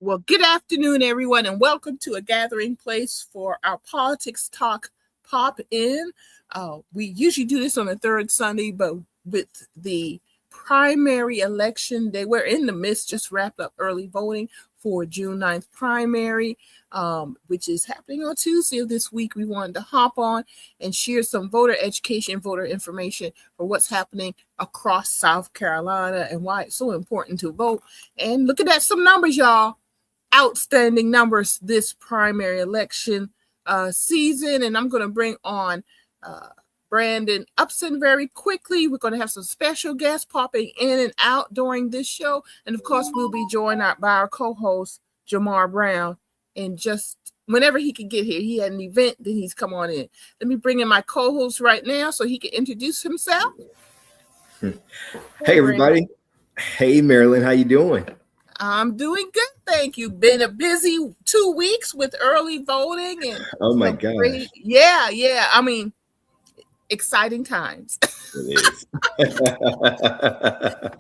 Well, good afternoon, everyone, and welcome to a gathering place for our politics talk pop in. We usually do this on the third Sunday, but with the primary election day, we're in the midst, just wrapped up early voting for June 9th primary, which is happening on Tuesday of this week. We wanted to hop on and share some voter education, voter information for what's happening across South Carolina and why it's so important to vote. And looking at some numbers, y'all. Outstanding numbers this primary election season. And I'm going to bring on Brandon Upson very quickly. We're going to have some special guests popping in and out during this show. And of course, we'll be joined by our co-host, Jamar Brown. And just whenever he can get here, he had an event, then he's come on in. Let me bring in my co-host right now so he can introduce himself. Hey, everybody. Hey, Marilyn, how you doing? I'm doing good, thank you. Been a busy 2 weeks with early voting and oh my gosh, yeah. I mean, exciting times. It is.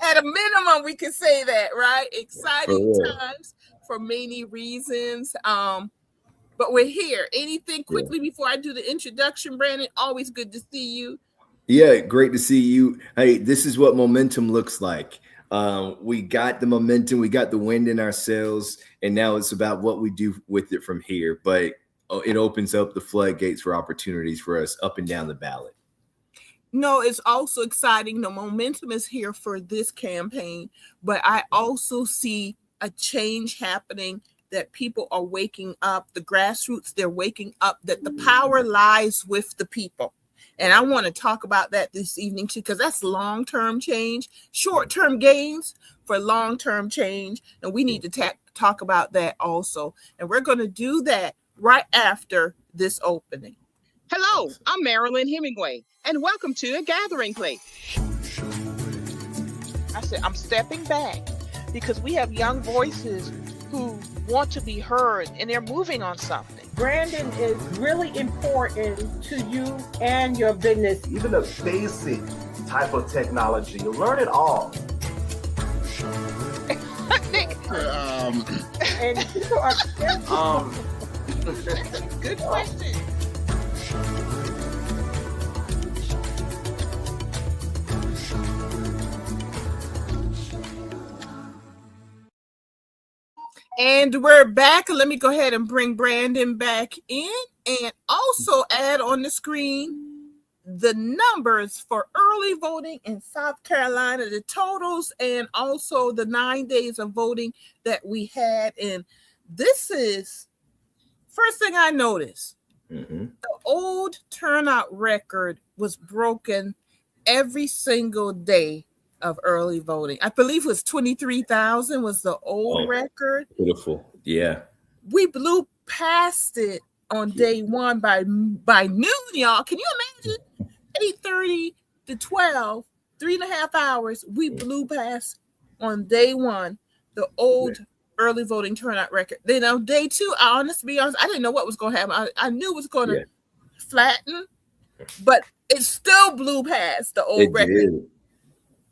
At a minimum, we can say that, right? Exciting times for many reasons. But we're here. Anything quickly before I do the introduction, Brandon? Always good to see you. Yeah, great to see you. Hey, this is what momentum looks like. We got the momentum, we got the wind in our sails, and now it's about what we do with it from here. But it opens up the floodgates for opportunities for us up and down the ballot. No, it's also exciting. The momentum is here for this campaign, but I also see a change happening, that people are waking up, the grassroots, they're waking up, that the power lies with the people. And I want to talk about that this evening too, because that's long-term change, short-term gains for long-term change. And we need to talk about that also. And we're going to do that right after this opening. Hello, I'm Marilyn Hemingway, and welcome to A Gathering Place. I said, I'm stepping back because we have young voices who want to be heard, and they're moving on something. Branding is really important to you and your business. Even a basic type of technology, you learn it all. And people are good question. And we're back. Let me go ahead and bring Brandon back in and also add on the screen the numbers for early voting in South Carolina, the totals, and also the 9 days of voting that we had. And this is first thing I noticed. The old turnout record was broken every single day of early voting. I believe it was 23,000 was the old record. Beautiful. Yeah. We blew past it on day one by noon, y'all. Can you imagine? 8:30 to 12, 3.5 hours. We blew past on day one the old early voting turnout record. Then on day two, I didn't know what was going to happen. I knew it was going to flatten, but it still blew past the old record. Did.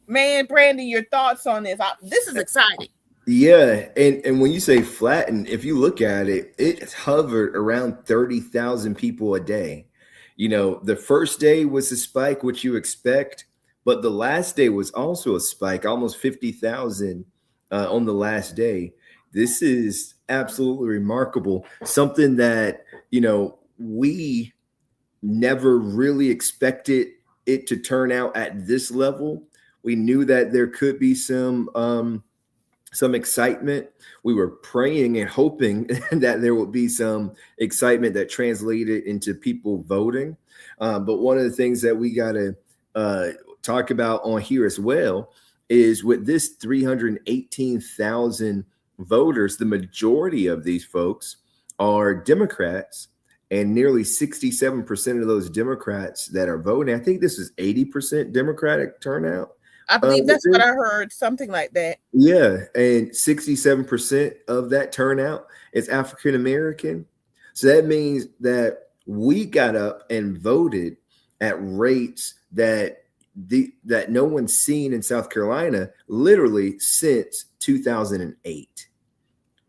Man, Brandon, your thoughts on this? This is exciting. Yeah, and when you say flatten, if you look at it, it hovered around 30,000 people a day. You know, the first day was a spike, which you expect, but the last day was also a spike, almost 50,000 on the last day. This is absolutely remarkable. Something that, you know, we never really expected it to turn out at this level. We knew that there could be some excitement. We were praying and hoping that there would be some excitement that translated into people voting. But one of the things that we got to talk about on here as well is with this 318,000 voters, the majority of these folks are Democrats, and nearly 67% of those Democrats that are voting, I think this is 80% Democratic turnout. I believe that's what I heard, something like that. Yeah, and 67% of that turnout is African American. So that means that we got up and voted at rates that no one's seen in South Carolina literally since 2008.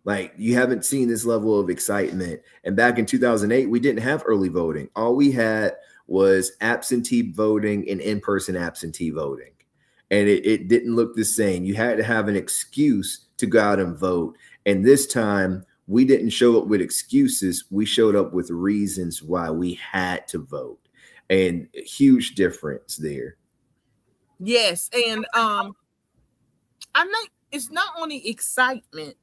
Like, you haven't seen this level of excitement. And back in 2008, we didn't have early voting. All we had was absentee voting and in-person absentee voting. And it didn't look the same. You had to have an excuse to go out and vote. And this time, we didn't show up with excuses. We showed up with reasons why we had to vote. And a huge difference there. Yes, and I'm not. It's not only excitement,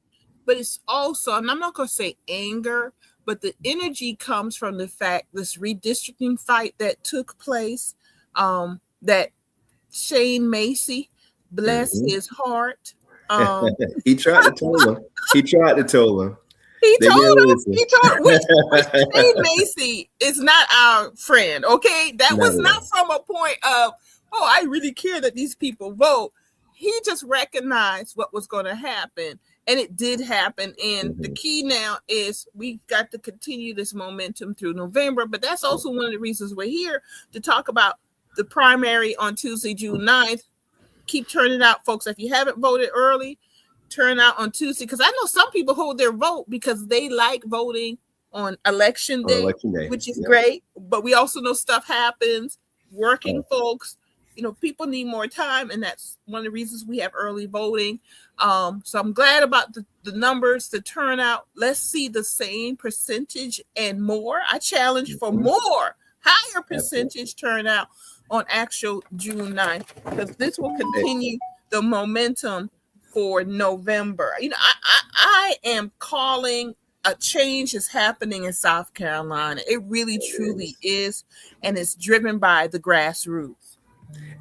but it's also, and I'm not going to say anger, but the energy comes from the fact this redistricting fight that took place. That Shane Macy, bless his heart. He tried to tell him. He tried to tell him. He told us. He told which Shane Macy is not our friend. Okay, that was not from a point of, oh, I really care that these people vote. He just recognized what was going to happen, and it did happen. And the key now is we got to continue this momentum through November. But that's also one of the reasons we're here to talk about the primary on Tuesday, June 9th. Keep turning out, folks. If you haven't voted early, turn out on Tuesday, because I know some people hold their vote because they like voting on election day, which is great. But we also know stuff happens. Working folks, people need more time, and that's one of the reasons we have early voting. So I'm glad about the numbers, the turnout. Let's see the same percentage and more. I challenge for more, higher percentage turnout on actual June 9th, because this will continue the momentum for November. I am calling a change is happening in South Carolina. It really, truly is, and it's driven by the grassroots.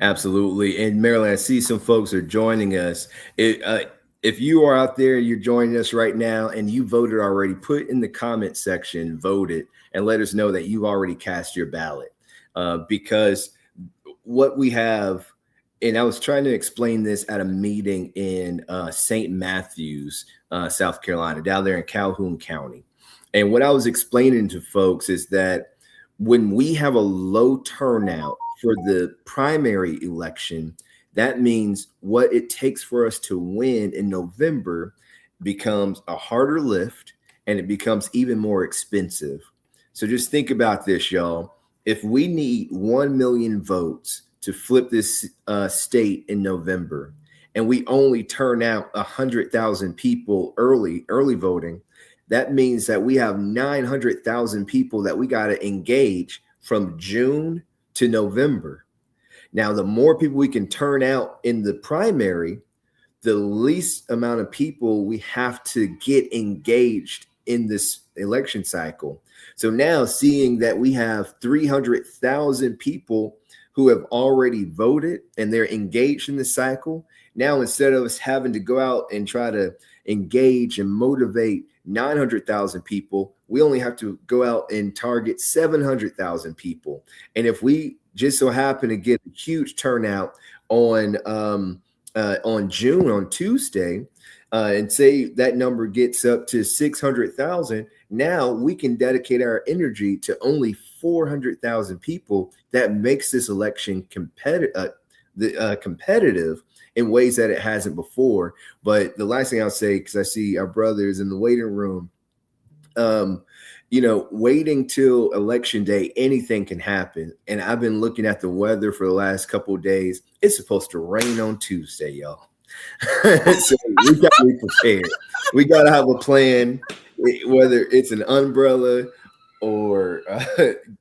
Absolutely. And Marilyn, I see some folks are joining us. If you are out there, you're joining us right now, and you voted already, put in the comment section, voted, and let us know that you've already cast your ballot. Because what we have, and I was trying to explain this at a meeting in St. Matthews, South Carolina, down there in Calhoun County. And what I was explaining to folks is that when we have a low turnout for the primary election, that means what it takes for us to win in November becomes a harder lift, and it becomes even more expensive. So just think about this, y'all. If we need 1 million votes to flip this state in November, and we only turn out 100,000 people early voting, that means that we have 900,000 people that we got to engage from June to November. Now, the more people we can turn out in the primary, the least amount of people we have to get engaged in this election cycle. So now, seeing that we have 300,000 people who have already voted and they're engaged in the cycle, now instead of us having to go out and try to engage and motivate 900,000 people, we only have to go out and target 700,000 people. And if we just so happen to get a huge turnout on June, on Tuesday, and say that number gets up to 600,000, now we can dedicate our energy to only 400,000 people. That makes this election competitive in ways that it hasn't before. But the last thing I'll say, because I see our brothers in the waiting room, waiting till election day, anything can happen. And I've been looking at the weather for the last couple of days. It's supposed to rain on Tuesday, y'all. So we got to be prepared. We got to have a plan, whether it's an umbrella or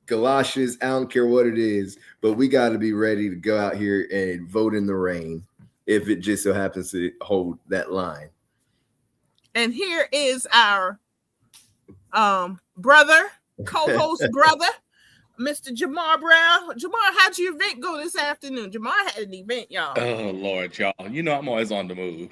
galoshes. I don't care what it is, but we got to be ready to go out here and vote in the rain if it just so happens to hold that line. And here is our brother, co-host brother, Mr. Jamar Brown. Jamar, how'd your event go this afternoon? Jamar had an event, y'all. Oh, Lord, y'all. I'm always on the move.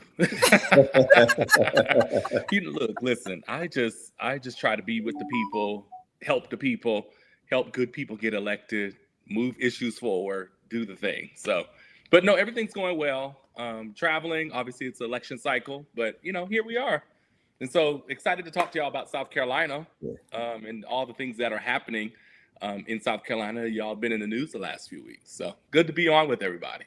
Look, listen, I just try to be with the people, help the people, help good people get elected, move issues forward, do the thing. So, but no, everything's going well. Traveling, obviously it's election cycle, but here we are. And so excited to talk to y'all about South Carolina and all the things that are happening in South Carolina. Y'all been in the news the last few weeks. So good to be on with everybody.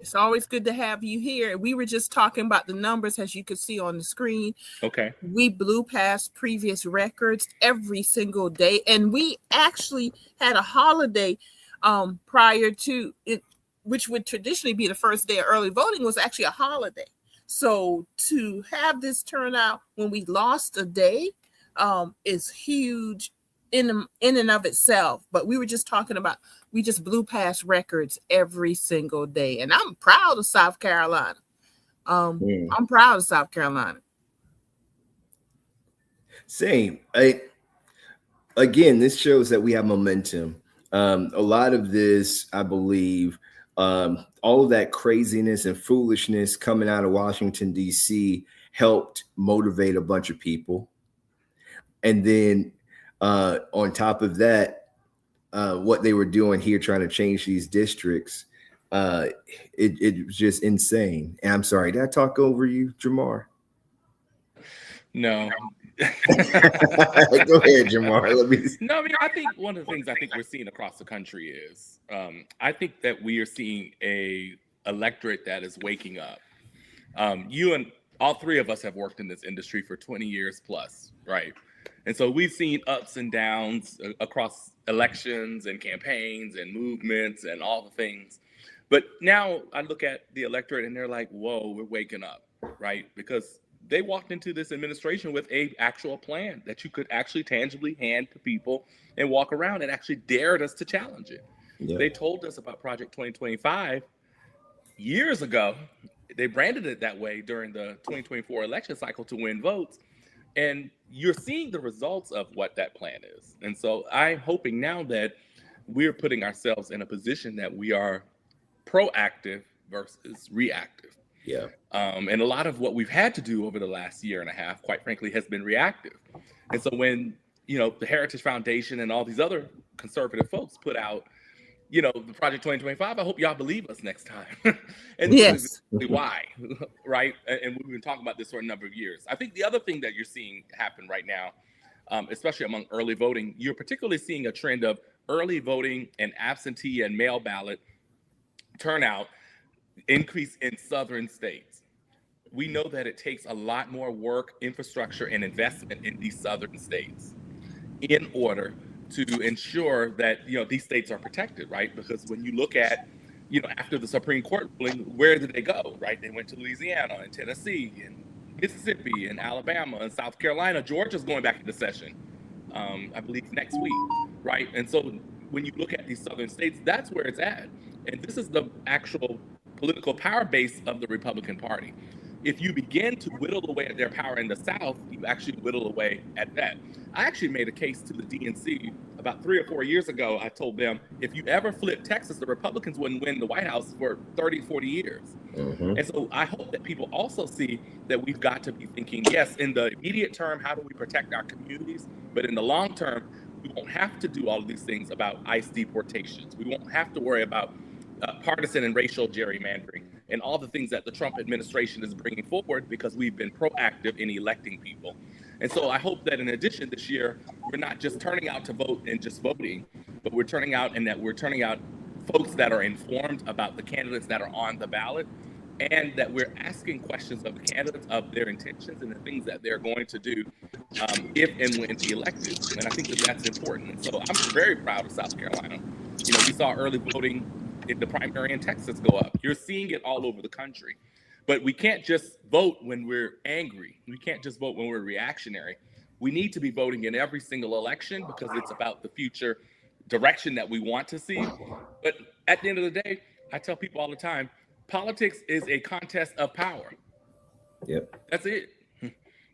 It's always good to have you here. We were just talking about the numbers, as you could see on the screen. Okay. We blew past previous records every single day, and we actually had a holiday prior to it, which would traditionally be the first day of early voting, was actually a holiday. So to have this turnout when we lost a day is huge in and of itself. But we were just talking about, we just blew past records every single day, and I'm proud of South Carolina. I'm proud of South Carolina. Same. Again, this shows that we have momentum. A lot of this, I believe, all of that craziness and foolishness coming out of Washington, D.C. helped motivate a bunch of people. And then on top of that, what they were doing here, trying to change these districts, it was just insane. And I'm sorry, did I talk over you, Jamar? No. Go ahead, Jamar. No, I mean, I think one of the things I think we're seeing across the country is I think that we are seeing a electorate that is waking up. You and all three of us have worked in this industry for 20 years plus, right? And so we've seen ups and downs across elections and campaigns and movements and all the things. But now I look at the electorate and they're like, whoa, we're waking up, right? Because they walked into this administration with a actual plan that you could actually tangibly hand to people and walk around, and actually dared us to challenge it. Yeah. They told us about Project 2025 years ago. They branded it that way during the 2024 election cycle to win votes. And you're seeing the results of what that plan is. And so I'm hoping now that we're putting ourselves in a position that we are proactive versus reactive. Yeah. And a lot of what we've had to do over the last year and a half, quite frankly, has been reactive. And so when, the Heritage Foundation and all these other conservative folks put out, the Project 2025, I hope y'all believe us next time. And yes. Why, right? And we've been talking about this for a number of years. I think the other thing that you're seeing happen right now, especially among early voting, you're particularly seeing a trend of early voting and absentee and mail ballot turnout increase in southern states. We know that it takes a lot more work, infrastructure, and investment in these southern states in order to ensure that these states are protected, right? Because when you look at after the Supreme Court ruling, where did they go, right? They went to Louisiana and Tennessee and Mississippi and Alabama and South Carolina. Georgia's going back into session, I believe next week, right? And so when you look at these southern states, that's where it's at. And this is the actual political power base of the Republican Party. If you begin to whittle away at their power in the South, you actually whittle away at that. I actually made a case to the DNC about 3 or 4 years ago. I told them, if you ever flip Texas, the Republicans wouldn't win the White House for 30, 40 years. Mm-hmm. And so I hope that people also see that we've got to be thinking, yes, in the immediate term, how do we protect our communities? But in the long term, we won't have to do all of these things about ICE deportations. We won't have to worry about partisan and racial gerrymandering and all the things that the Trump administration is bringing forward, because we've been proactive in electing people. And so I hope that in addition this year, we're not just turning out to vote and just voting, but we're turning out and that we're turning out folks that are informed about the candidates that are on the ballot, and that we're asking questions of the candidates, of their intentions and the things that they're going to do if and when elected. And I think that that's important. And so I'm very proud of South Carolina. We saw early voting in the primary in Texas go up. You're seeing it all over the country. But we can't just vote when we're angry. We can't just vote when we're reactionary. We need to be voting in every single election, because it's about the future direction that we want to see. But at the end of the day, I tell people all the time, politics is a contest of power. Yep. That's it.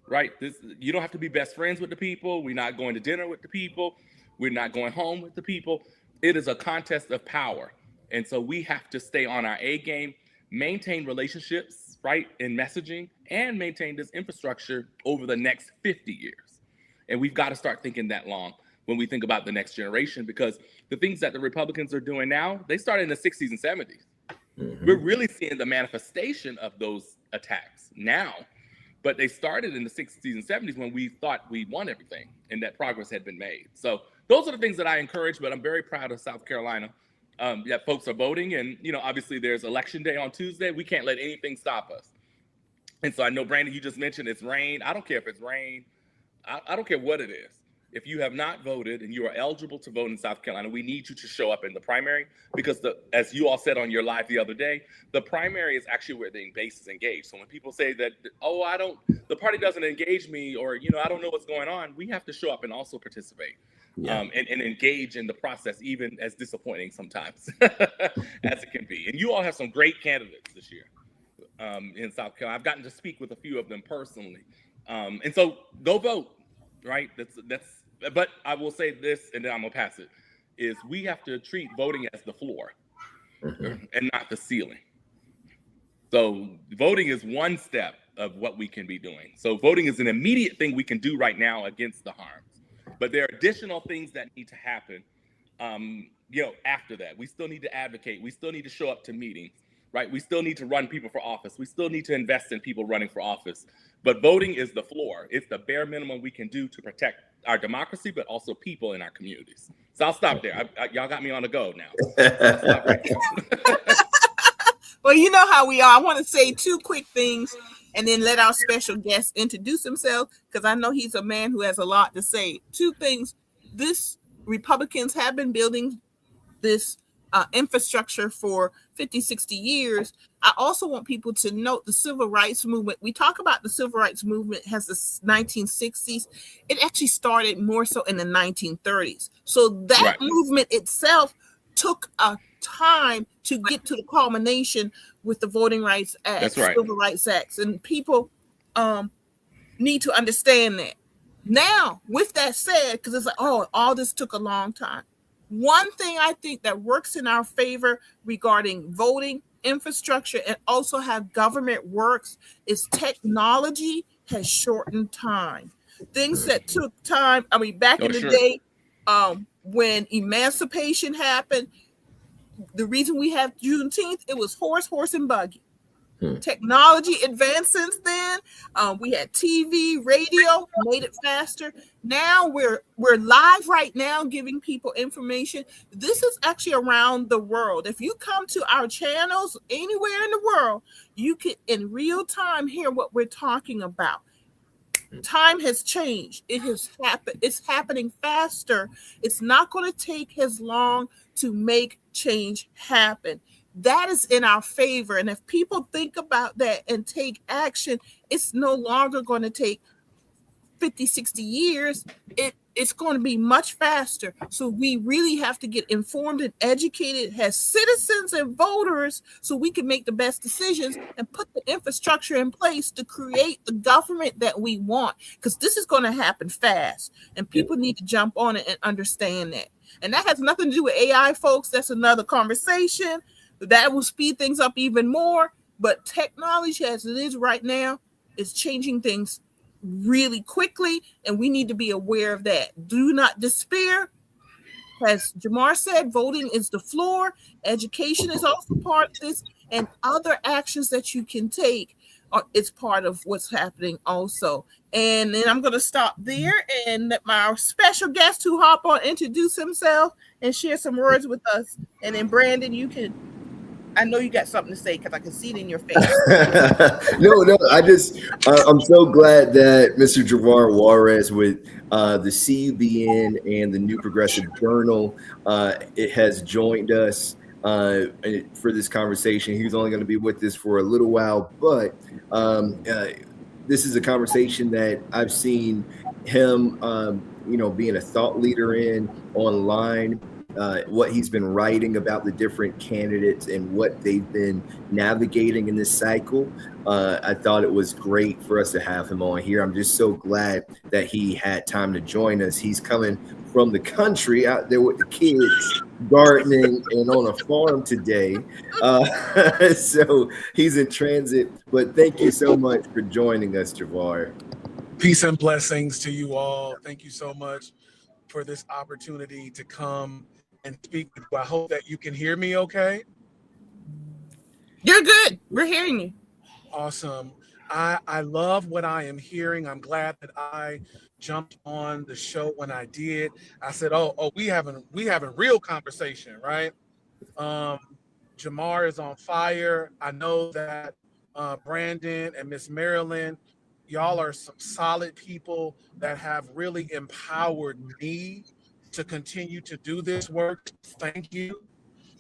Right? You don't have to be best friends with the people. We're not going to dinner with the people. We're not going home with the people. It is a contest of power. And so we have to stay on our A game, maintain relationships, right, in messaging, and maintain this infrastructure over the next 50 years. And we've got to start thinking that long when we think about the next generation, because the things that the Republicans are doing now, they started in the 60s and 70s. Mm-hmm. We're really seeing the manifestation of those attacks now, but they started in the 60s and 70s when we thought we won everything and that progress had been made. So those are the things that I encourage, but I'm very proud of South Carolina. that folks are voting. And, obviously there's election day on Tuesday. We can't let anything stop us. And so I know, Brandon, you just mentioned it's rain. I don't care if it's rain. I don't care what it is. If you have not voted and you are eligible to vote in South Carolina, we need you to show up in the primary, because as you all said on your live the other day, the primary is actually where the base is engaged. So when people say that, the party doesn't engage me, or, I don't know what's going on, we have to show up and also participate. Yeah. And engage in the process, even as disappointing sometimes as it can be. And you all have some great candidates this year in South Carolina. I've gotten to speak with a few of them personally. And so go vote, right? But I will say this, and then I'm gonna pass it, is we have to treat voting as the floor and not the ceiling. So voting is one step of what we can be doing. So voting is an immediate thing we can do right now against the harms. But there are additional things that need to happen, after that. We still need to advocate. We still need to show up to meetings, right? We still need to run people for office. We still need to invest in people running for office. But voting is the floor. It's the bare minimum we can do to protect our democracy, but also people in our communities. So I'll stop there. Y'all got me on the go now. I'll stop right there. Well, you know how we are. I want to say two quick things and then let our special guest introduce himself, because I know he's a man who has a lot to say. Two things. Republicans have been building this infrastructure for 50, 60 years. I also want people to note the civil rights movement. We talk about the civil rights movement has the 1960s. It actually started more so in the 1930s. So that movement itself took a time to get to the culmination with the Voting Rights Act, That's right. Civil Rights Acts, and people need to understand that. Now, with that said, because it's like, all this took a long time. One thing I think that works in our favor regarding voting infrastructure and also how government works is technology has shortened time. Things that took time, back in the day, when emancipation happened, the reason we have Juneteenth, it was horse, and buggy. Technology advanced since then. We had TV, radio, made it faster. Now we're live right now, giving people information. This is actually around the world. If you come to our channels anywhere in the world, you can in real time hear what we're talking about. Time has changed. It has happened. It's happening faster. It's not going to take as long to make change happen. That is in our favor. And if people think about that and take action, it's no longer going to take 50, 60 years. It's going to be much faster. So we really have to get informed and educated as citizens and voters so we can make the best decisions and put the infrastructure in place to create the government that we want. Because this is going to happen fast. And people need to jump on it and understand that. And that has nothing to do with AI, folks. That's another conversation. That will speed things up even more. But technology as it is right now is changing things really quickly, and we need to be aware of that. Do not despair. As Jamar said, voting is the floor. Education is also part of this, and other actions that you can take is part of what's happening also. And then I'm going to stop there and let my special guest who hop on introduce himself and share some words with us. And then Brandon, you can, I know you got something to say because I can see it in your face. No, I'm so glad that Mr. Javar Juarez with the CUBN and the New Progressive Journal, it has joined us for this conversation. He's only going to be with us for a little while, but this is a conversation that I've seen him, being a thought leader in online. What he's been writing about the different candidates and what they've been navigating in this cycle. I thought it was great for us to have him on here. I'm just so glad that he had time to join us. He's coming from the country out there with the kids, gardening and on a farm today. So he's in transit, but thank you so much for joining us, Javar. Peace and blessings to you all. Thank you so much for this opportunity to come and speak with you. I hope that you can hear me okay. You're good. We're hearing you. Awesome. I love what I am hearing. I'm glad that I jumped on the show when I did. I said, oh, we having real conversation, right? Jamar is on fire. I know that Brandon and Miss Marilyn, y'all are some solid people that have really empowered me to continue to do this work. Thank you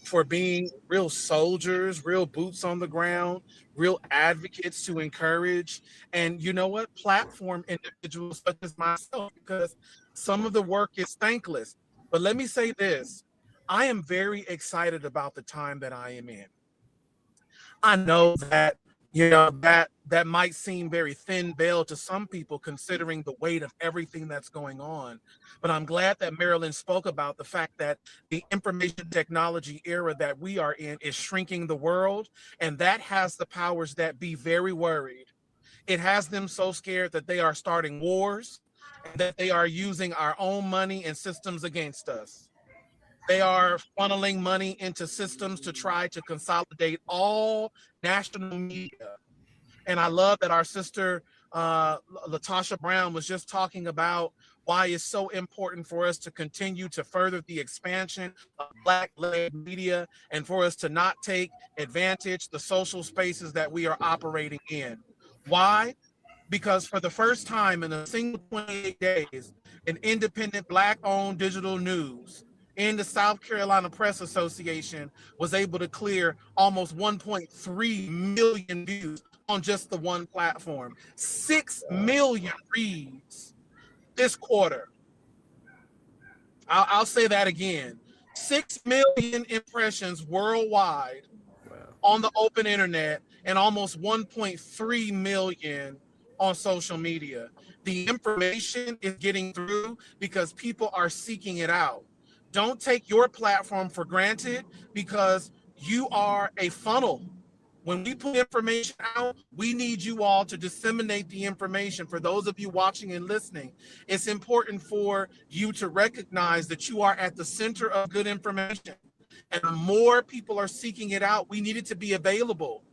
for being real soldiers, real boots on the ground, real advocates to encourage, and you know what, platform individuals such as myself, because some of the work is thankless. But let me say this, I am very excited about the time that I am in. I know that that might seem very thin veiled to some people considering the weight of everything that's going on. But I'm glad that Marilyn spoke about the fact that the information technology era that we are in is shrinking the world, and that has the powers that be very worried. It has them so scared that they are starting wars and that they are using our own money and systems against us. They are funneling money into systems to try to consolidate all national media. And I love that our sister Latasha Brown was just talking about why it's so important for us to continue to further the expansion of Black-led media and for us to not take advantage the social spaces that we are operating in. Why? Because for the first time in a single 28 days, an independent Black-owned digital news in the South Carolina Press Association was able to clear almost 1.3 million views on just the one platform. 6 million reads this quarter. I'll say that again. 6 million impressions worldwide on the open internet and almost 1.3 million on social media. The information is getting through because people are seeking it out. Don't take your platform for granted because you are a funnel. When we put information out, we need you all to disseminate the information. For those of you watching and listening, it's important for you to recognize that you are at the center of good information. And the more people are seeking it out, we need it to be available.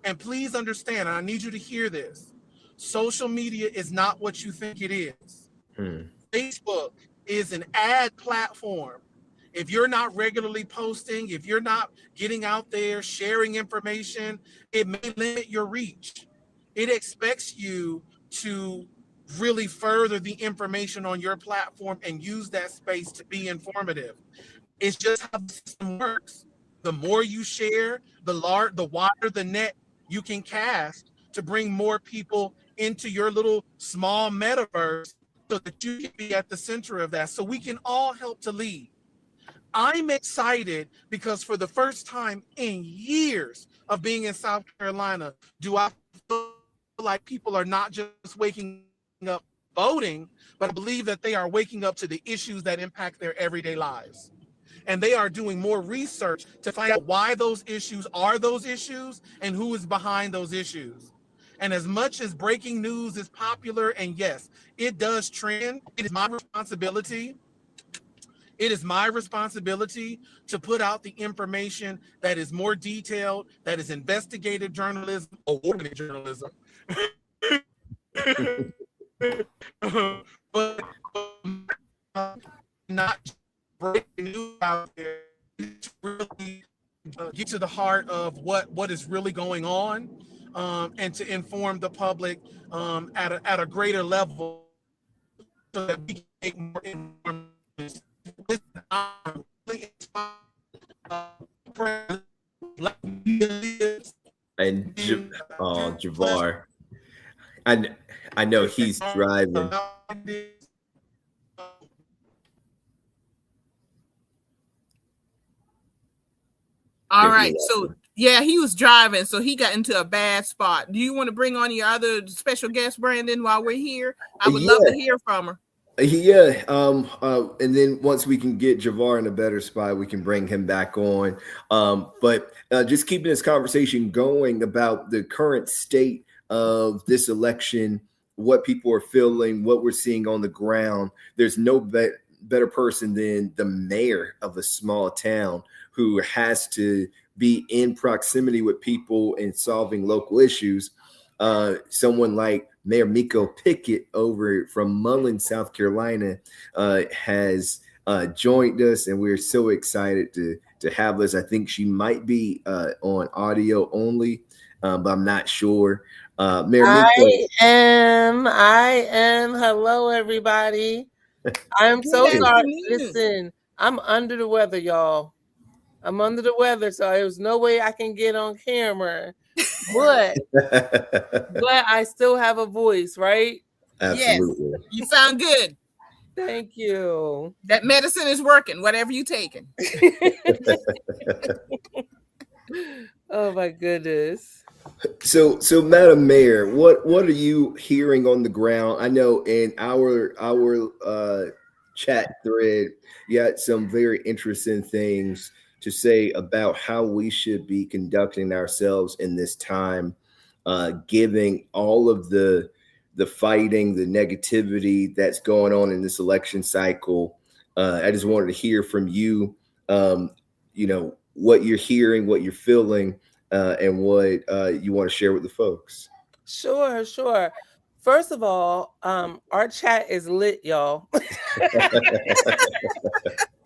And please understand, and I need you to hear this, social media is not what you think it is. Facebook is an ad platform. If you're not regularly posting, if you're not getting out there sharing information, it may limit your reach. It expects you to really further the information on your platform and use that space to be informative. It's just how the system works. The more you share, the wider the net you can cast to bring more people into your little small metaverse so that you can be at the center of that, so we can all help to lead. I'm excited because for the first time in years of being in South Carolina, do I feel like people are not just waking up voting, but I believe that they are waking up to the issues that impact their everyday lives. And they are doing more research to find out why those issues are those issues and who is behind those issues. And as much as breaking news is popular, and yes, it does trend, it is my responsibility to put out the information that is more detailed, that is investigative journalism, award-winning journalism. but not breaking news out there, to really get to the heart of what is really going on, and to inform the public at a greater level so that we can make more informed decisions. And Javar, I know he's driving. All right. So yeah, he was driving, so he got into a bad spot. Do you want to bring on your other special guest, Brandon, while we're here? I would love to hear from her. Yeah. And then once we can get Javar in a better spot, we can bring him back on. But just keeping this conversation going about the current state of this election, what people are feeling, what we're seeing on the ground. There's no better person than the mayor of a small town who has to be in proximity with people and solving local issues. Someone like Mayor Miko Pickett over from Mullen, South Carolina, has joined us, and we're so excited to have this. I think she might be on audio only, but I'm not sure. Mayor Miko. I am. Hello, everybody. I'm so Good sorry. afternoon. Listen, I'm under the weather, y'all. I'm under the weather, so there's no way I can get on camera. But I still have a voice, right? Absolutely. Yes, you sound good. Thank you. That medicine is working, whatever you taking. Oh my goodness. So Madam Mayor, what are you hearing on the ground? I know in our chat thread, you had some very interesting things to say about how we should be conducting ourselves in this time, giving all of the fighting, the negativity that's going on in this election cycle. I just wanted to hear from you, what you're hearing, what you're feeling, and what you want to share with the folks. Sure. First of all, our chat is lit, y'all.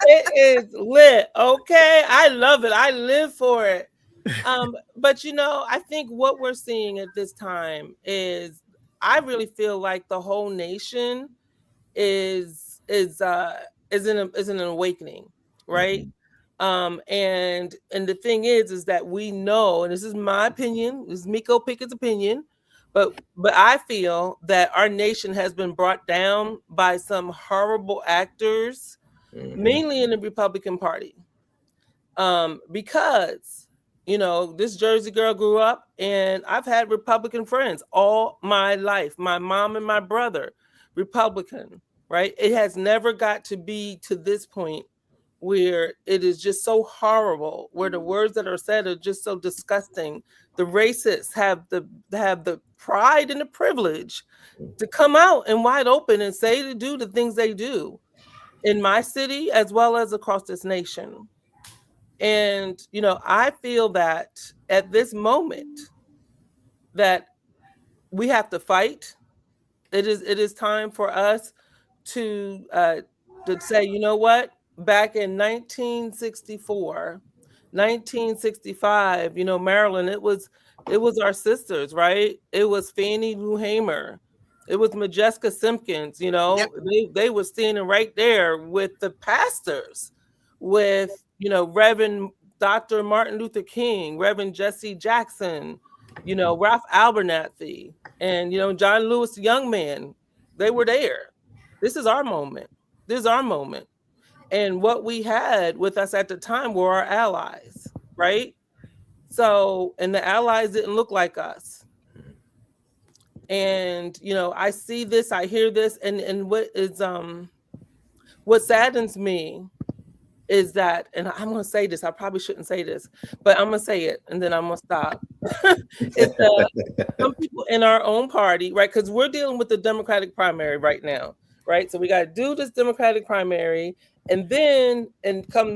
It is lit. Okay. I love it. I live for it. But I think what we're seeing at this time is I really feel like the whole nation is an awakening, right? And the thing is that we know, and this is my opinion, this is Miko Pickett's opinion, but I feel that our nation has been brought down by some horrible actors, mainly in the Republican Party, because this Jersey girl grew up, and I've had Republican friends all my life. My mom and my brother, Republican, right? It has never got to be to this point where it is just so horrible, where the words that are said are just so disgusting. The racists have the pride and the privilege to come out and wide open and say to do the things they do in my city as well as across this nation. And I feel that at this moment that we have to fight. It is time for us to say, you know what? Back in 1964, 1965, Maryland, it was our sisters, right? It was Fannie Lou Hamer. It was Majeska Simpkins, Yep. They were standing right there with the pastors, with, Reverend Dr. Martin Luther King, Reverend Jesse Jackson, Ralph Abernathy, and, John Lewis, the young man. They were there. This is our moment. And what we had with us at the time were our allies, right? So, and the allies didn't look like us. And, I see this, I hear this, and what saddens me is that, and I'm going to say this, I probably shouldn't say this, but I'm going to say it, and then I'm going to stop. Some people in our own party, right? Because we're dealing with the Democratic primary right now, right? So we got to do this Democratic primary, and then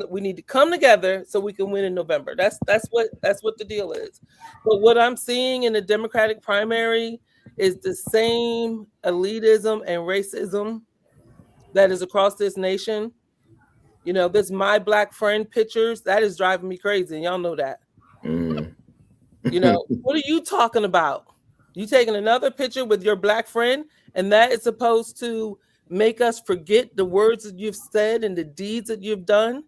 we need to come together so we can win in November. That's what the deal is. But what I'm seeing in the Democratic primary is the same elitism and racism that is across this nation. This My Black Friend pictures, that is driving me crazy. And y'all know that. What are you talking about? You taking another picture with your Black friend, and that is supposed to make us forget the words that you've said and the deeds that you've done?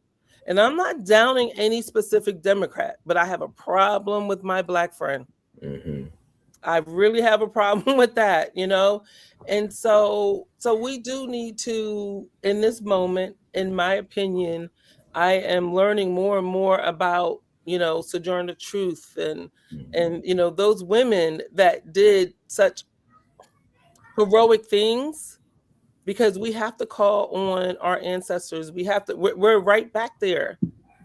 And I'm not downing any specific Democrat, but I have a problem with my Black friend. I really have a problem with that, And so we do need to, in this moment, in my opinion, I am learning more and more about, Sojourner Truth and those women that did such heroic things, because we have to call on our ancestors. We're right back there.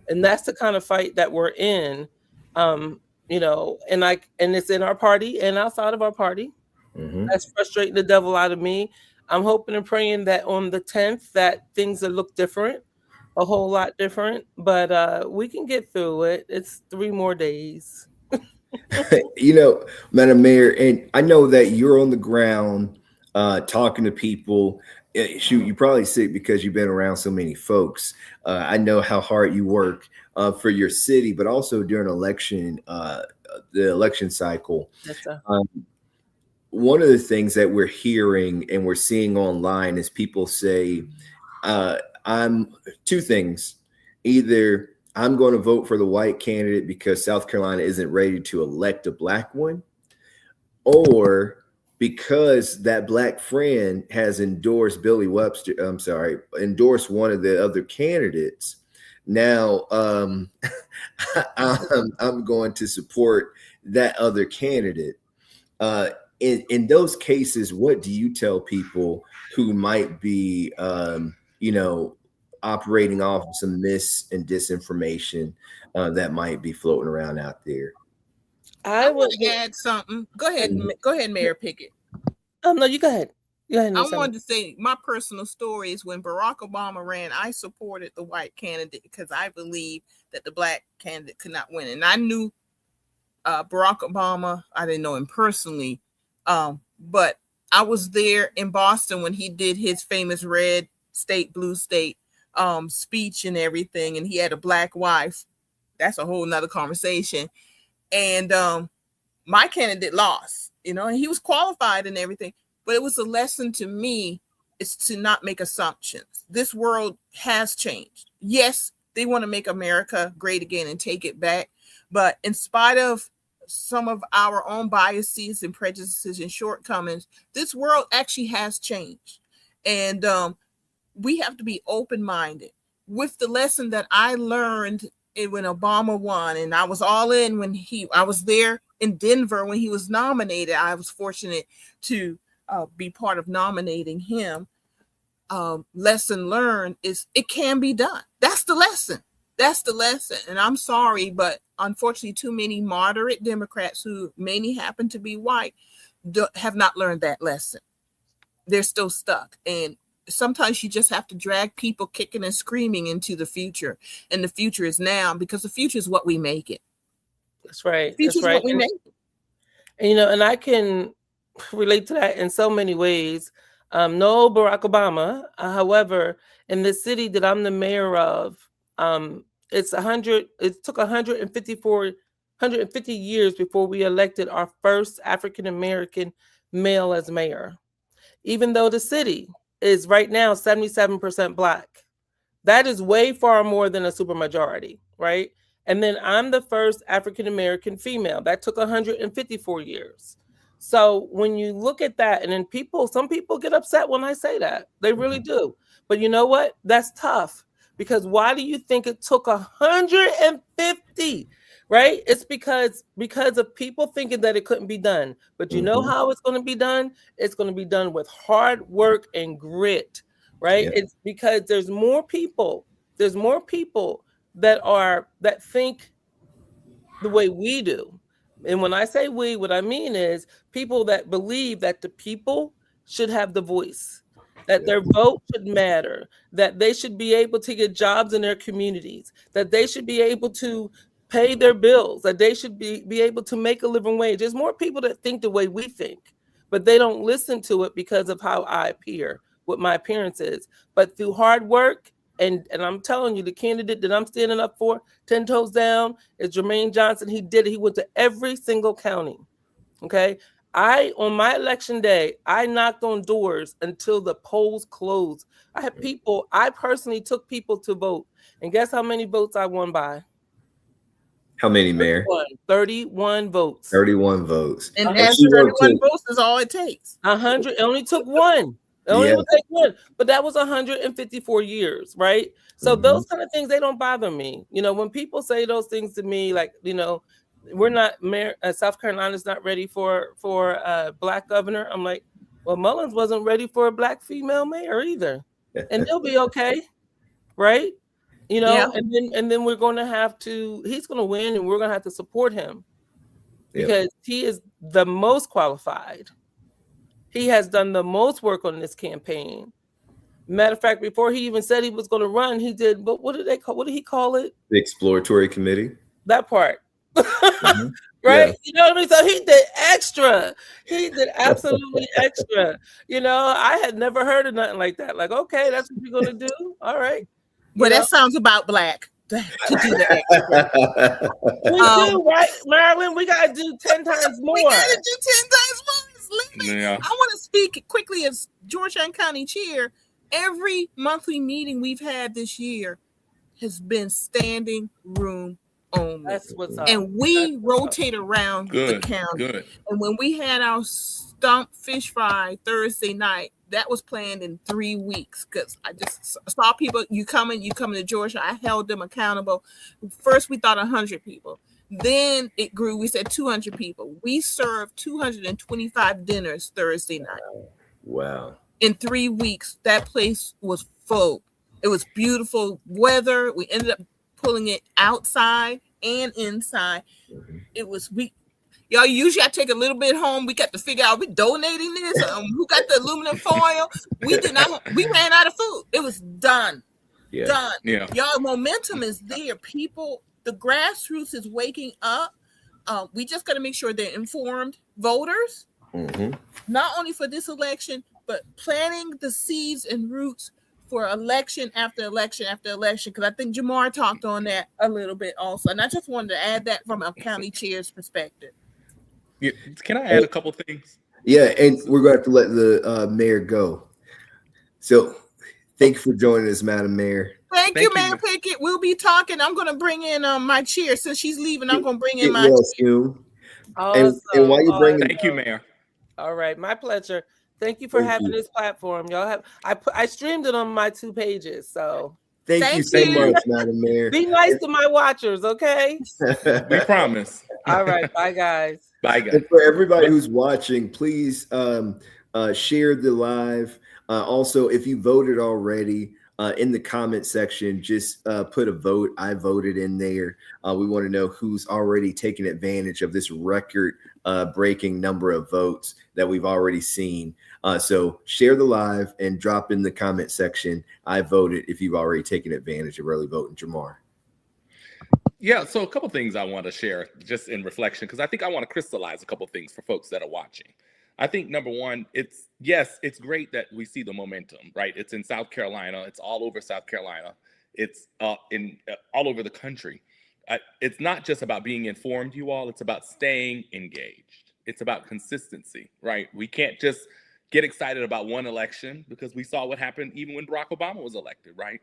And that's the kind of fight that we're in. And it's in our party and outside of our party. That's frustrating the devil out of me. I'm hoping and praying that on the 10th that things will look different, a whole lot different, but we can get through it. It's 3 more days. Madam Mayor, and I know that you're on the ground talking to people. shoot, you're probably sick because you've been around so many folks. I know how hard you work for your city, but also during the election cycle. Yes, sir. One of the things that we're hearing and we're seeing online is people say, I'm two things. Either I'm going to vote for the white candidate because South Carolina isn't ready to elect a black one, or because that black friend has endorsed endorsed one of the other candidates. Now, I'm going to support that other candidate. In those cases, what do you tell people who might be, operating off of some mis and disinformation that might be floating around out there? I would add something. Go ahead, Mayor Pickett. No, you go ahead. I wanted to say my personal story is when Barack Obama ran, I supported the white candidate because I believe that the black candidate could not win. And I knew Barack Obama. I didn't know him personally, but I was there in Boston when he did his famous red state, blue state speech and everything. And he had a black wife. That's a whole nother conversation. And my candidate lost, and he was qualified and everything. But it was a lesson to me is to not make assumptions. This world has changed. Yes, they want to make America great again and take it back. But in spite of some of our own biases and prejudices and shortcomings, this world actually has changed. And we have to be open-minded. With the lesson that I learned when Obama won, and I was all in when I was there in Denver when he was nominated. I was fortunate to be part of nominating him. Lesson learned is it can be done. That's the lesson. And I'm sorry, but unfortunately, too many moderate Democrats who mainly happen to be white have not learned that lesson. They're still stuck. And sometimes you just have to drag people kicking and screaming into the future. And the future is now, because the future is what we make it. That's right. The future is what we make it. And I can relate to that in so many ways. No Barack Obama. However, in the city that I'm the mayor of, it took 150 years before we elected our first African-American male as mayor. Even though the city is right now 77% Black. That is way far more than a supermajority, right? And then I'm the first African-American female. That took 154 years. So when you look at that, and then some people get upset when I say that. They really do. But you know what? That's tough. Because why do you think it took 150? Right? It's because of people thinking that it couldn't be done. But you know how it's going to be done? It's going to be done with hard work and grit, right? Yeah. It's because there's more people that think the way we do. And when I say we, what I mean is people that believe that the people should have the voice, that their vote should matter, that they should be able to get jobs in their communities, that they should be able to pay their bills, that they should be able to make a living wage. There's more people that think the way we think, but they don't listen to it because of how I appear, what my appearance is. But through hard work, and I'm telling you, the candidate that I'm standing up for, 10 toes down, is Jermaine Johnson. He did it. He went to every single county. Okay. On my election day, I knocked on doors until the polls closed. I personally took people to vote. And guess how many votes I won by? How many, Mayor? 31 votes. 31 votes. And as 31 votes is all it takes. 100. It only took one. It only would take one. But that was 154 years, right? So those kind of things, they don't bother me. When people say those things to me, like, we're not, South Carolina's not ready for a Black governor. I'm like, well, Mullins wasn't ready for a Black female mayor either. And they'll be okay, right? And then we're going to he's going to win, and we're going to have to support him because he is the most qualified. He has done the most work on this campaign. Matter of fact, before he even said he was going to run, he did. But what did he call it? The exploratory committee. That part. right? Yeah. You know what I mean? So he did extra. He did absolutely extra. You know, I had never heard of nothing like that. Like, okay, that's what you're gonna do. All right. Well, You know? that sounds about black to do the extra. We do, right, Marilyn? We gotta do 10 times more. We gotta do 10 times more. Listen, Yeah. I want to speak quickly as Georgetown County Chair. Every monthly meeting we've had this year has been standing room only. That's what's up. And we rotate around the Good. county. Good. And when we had our stump fish fry Thursday night, that was planned in 3 weeks because I just saw people, you coming to Georgia. I held them accountable. First, we thought 100 people. Then it grew. We said 200 people. We served 225 dinners Thursday night. Wow. In 3 weeks, that place was full. It was beautiful weather. We ended up pulling it outside and inside. It was y'all usually I take a little bit home. We got to figure out we donating this. Who got the aluminum foil? We did not. We ran out of food. It was done. Yeah. Done. Yeah. Y'all, momentum is there. People, the grassroots is waking up. We just got to make sure they're informed voters, not only for this election, but planting the seeds and roots for election after election after election. Because I think Jamar talked on that a little bit also. And I just wanted to add that from a county chair's perspective. Yeah. Can I add a couple things? Yeah, and we're going to have to let the mayor go. So thank you for joining us, Madam Mayor. Thank you, Mayor Pickett. We'll be talking. I'm going to bring in my chair. Since she's leaving, I'm going to bring in my chair. Awesome. And while you're bringing, thank you, Mayor. All right, my pleasure. Thank you for having this platform. Y'all have I streamed it on my 2 pages. So thank you so much, Madam Mayor. Be nice to my watchers, okay? We promise. All right, bye guys. Bye guys. And for everybody who's watching, please share the live. Also, if you voted already, in the comment section, just put a vote. I voted in there. We want to know who's already taken advantage of this record breaking number of votes that we've already seen. So share the live and drop in the comment section. I voted if you've already taken advantage of early voting. Jamar. Yeah, so a couple things I want to share just in reflection, because I think I want to crystallize a couple things for folks that are watching. I think number one, it's great that we see the momentum, right? It's in South Carolina. It's all over South Carolina. It's in all over the country. It's not just about being informed, you all. It's about staying engaged. It's about consistency, right? We can't just get excited about one election because we saw what happened even when Barack Obama was elected, right?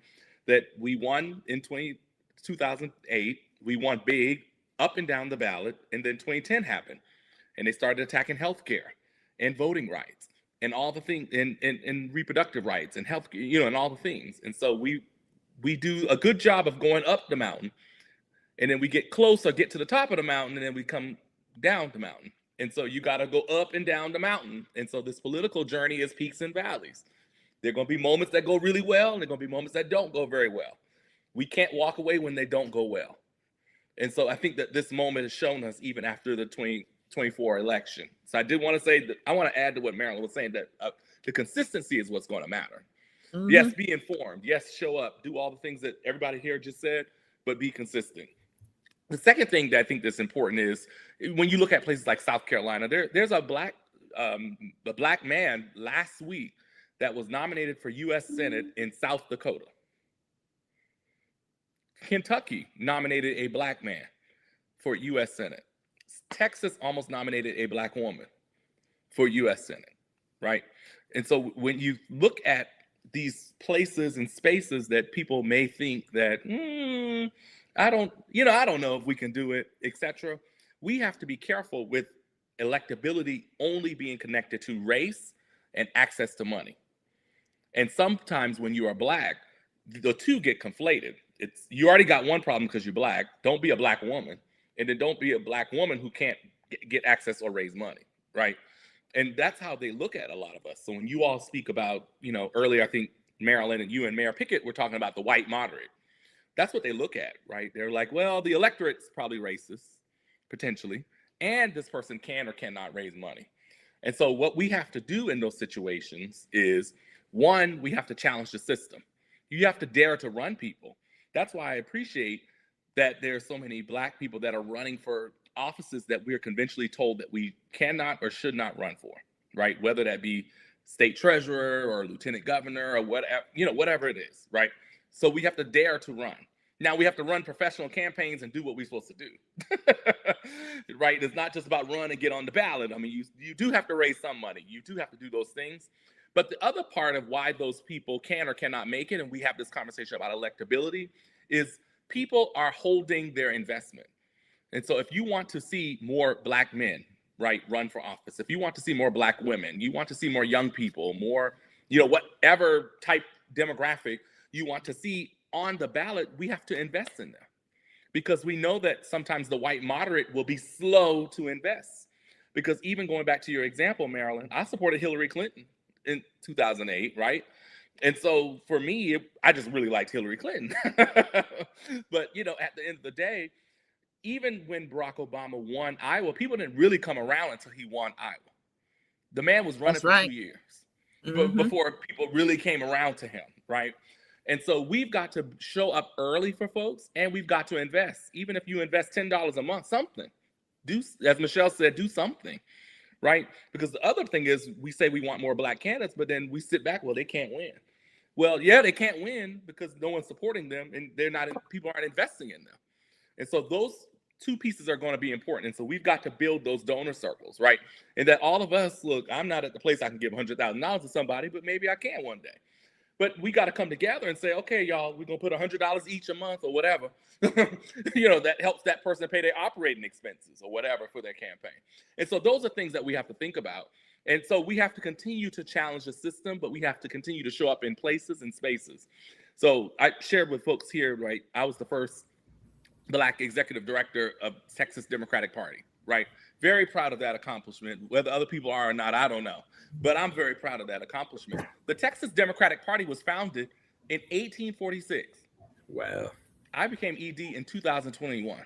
That we won in 2008. We won big up and down the ballot. And then 2010 happened. And they started attacking healthcare and voting rights and all the things and reproductive rights and health, and all the things. And so we do a good job of going up the mountain, and then we get closer, get to the top of the mountain, and then we come down the mountain. And so you got to go up and down the mountain. And so this political journey is peaks and valleys. There are going to be moments that go really well, and there are going to be moments that don't go very well. We can't walk away when they don't go well. And so I think that this moment has shown us even after the 2024 election. So I did want to say that I want to add to what Marilyn was saying, that the consistency is what's going to matter. Mm-hmm. Yes, be informed. Yes, show up. Do all the things that everybody here just said, but be consistent. The second thing that I think that's important is when you look at places like South Carolina, there's a black man last week that was nominated for U.S. Senate in South Dakota. Kentucky nominated a black man for U.S. Senate. Texas almost nominated a black woman for U.S. Senate, right? And so when you look at these places and spaces that people may think that, I don't know if we can do it, etc. We have to be careful with electability only being connected to race and access to money. And sometimes when you are black, the two get conflated. You already got one problem because you're black. Don't be a black woman. And then don't be a black woman who can't get access or raise money, right? And that's how they look at a lot of us. So when you all speak about, earlier, I think Marilyn and you and Mayor Pickett were talking about the white moderate. That's what they look at, right? They're like, well, the electorate's probably racist, potentially, and this person can or cannot raise money. And so what we have to do in those situations is, one, we have to challenge the system. You have to dare to run people. That's why I appreciate that there's so many black people that are running for offices that we're conventionally told that we cannot or should not run for, right? Whether that be state treasurer or lieutenant governor or whatever, whatever it is, right? So we have to dare to run. Now we have to run professional campaigns and do what we're supposed to do, right? It's not just about run and get on the ballot. I mean, you do have to raise some money. You do have to do those things. But the other part of why those people can or cannot make it, and we have this conversation about electability, is people are holding their investment. And so if you want to see more Black men, right, run for office, if you want to see more Black women, you want to see more young people, more, whatever type demographic you want to see on the ballot, we have to invest in them. Because we know that sometimes the white moderate will be slow to invest. Because even going back to your example, Marilyn, I supported Hillary Clinton in 2008, right? And so for me, I just really liked Hillary Clinton. But, at the end of the day, even when Barack Obama won Iowa, people didn't really come around until he won Iowa. The man was running for 2 years before people really came around to him, right? And so we've got to show up early for folks, and we've got to invest. Even if you invest $10 a month, something. Do, as Michelle said, do something, right? Because the other thing is we say we want more Black candidates, but then we sit back, well, they can't win. Well, yeah, they can't win because no one's supporting them, and people aren't investing in them. And so those two pieces are going to be important. And so we've got to build those donor circles, right? And that all of us, look, I'm not at the place I can give $100,000 to somebody, but maybe I can one day. But we got to come together and say, okay, y'all, we're going to put $100 each a month or whatever. That helps that person pay their operating expenses or whatever for their campaign. And so those are things that we have to think about. And so we have to continue to challenge the system, but we have to continue to show up in places and spaces. So I shared with folks here, right? I was the first Black executive director of Texas Democratic Party, right? Very proud of that accomplishment. Whether other people are or not, I don't know. But I'm very proud of that accomplishment. The Texas Democratic Party was founded in 1846. Wow. I became ED in 2021.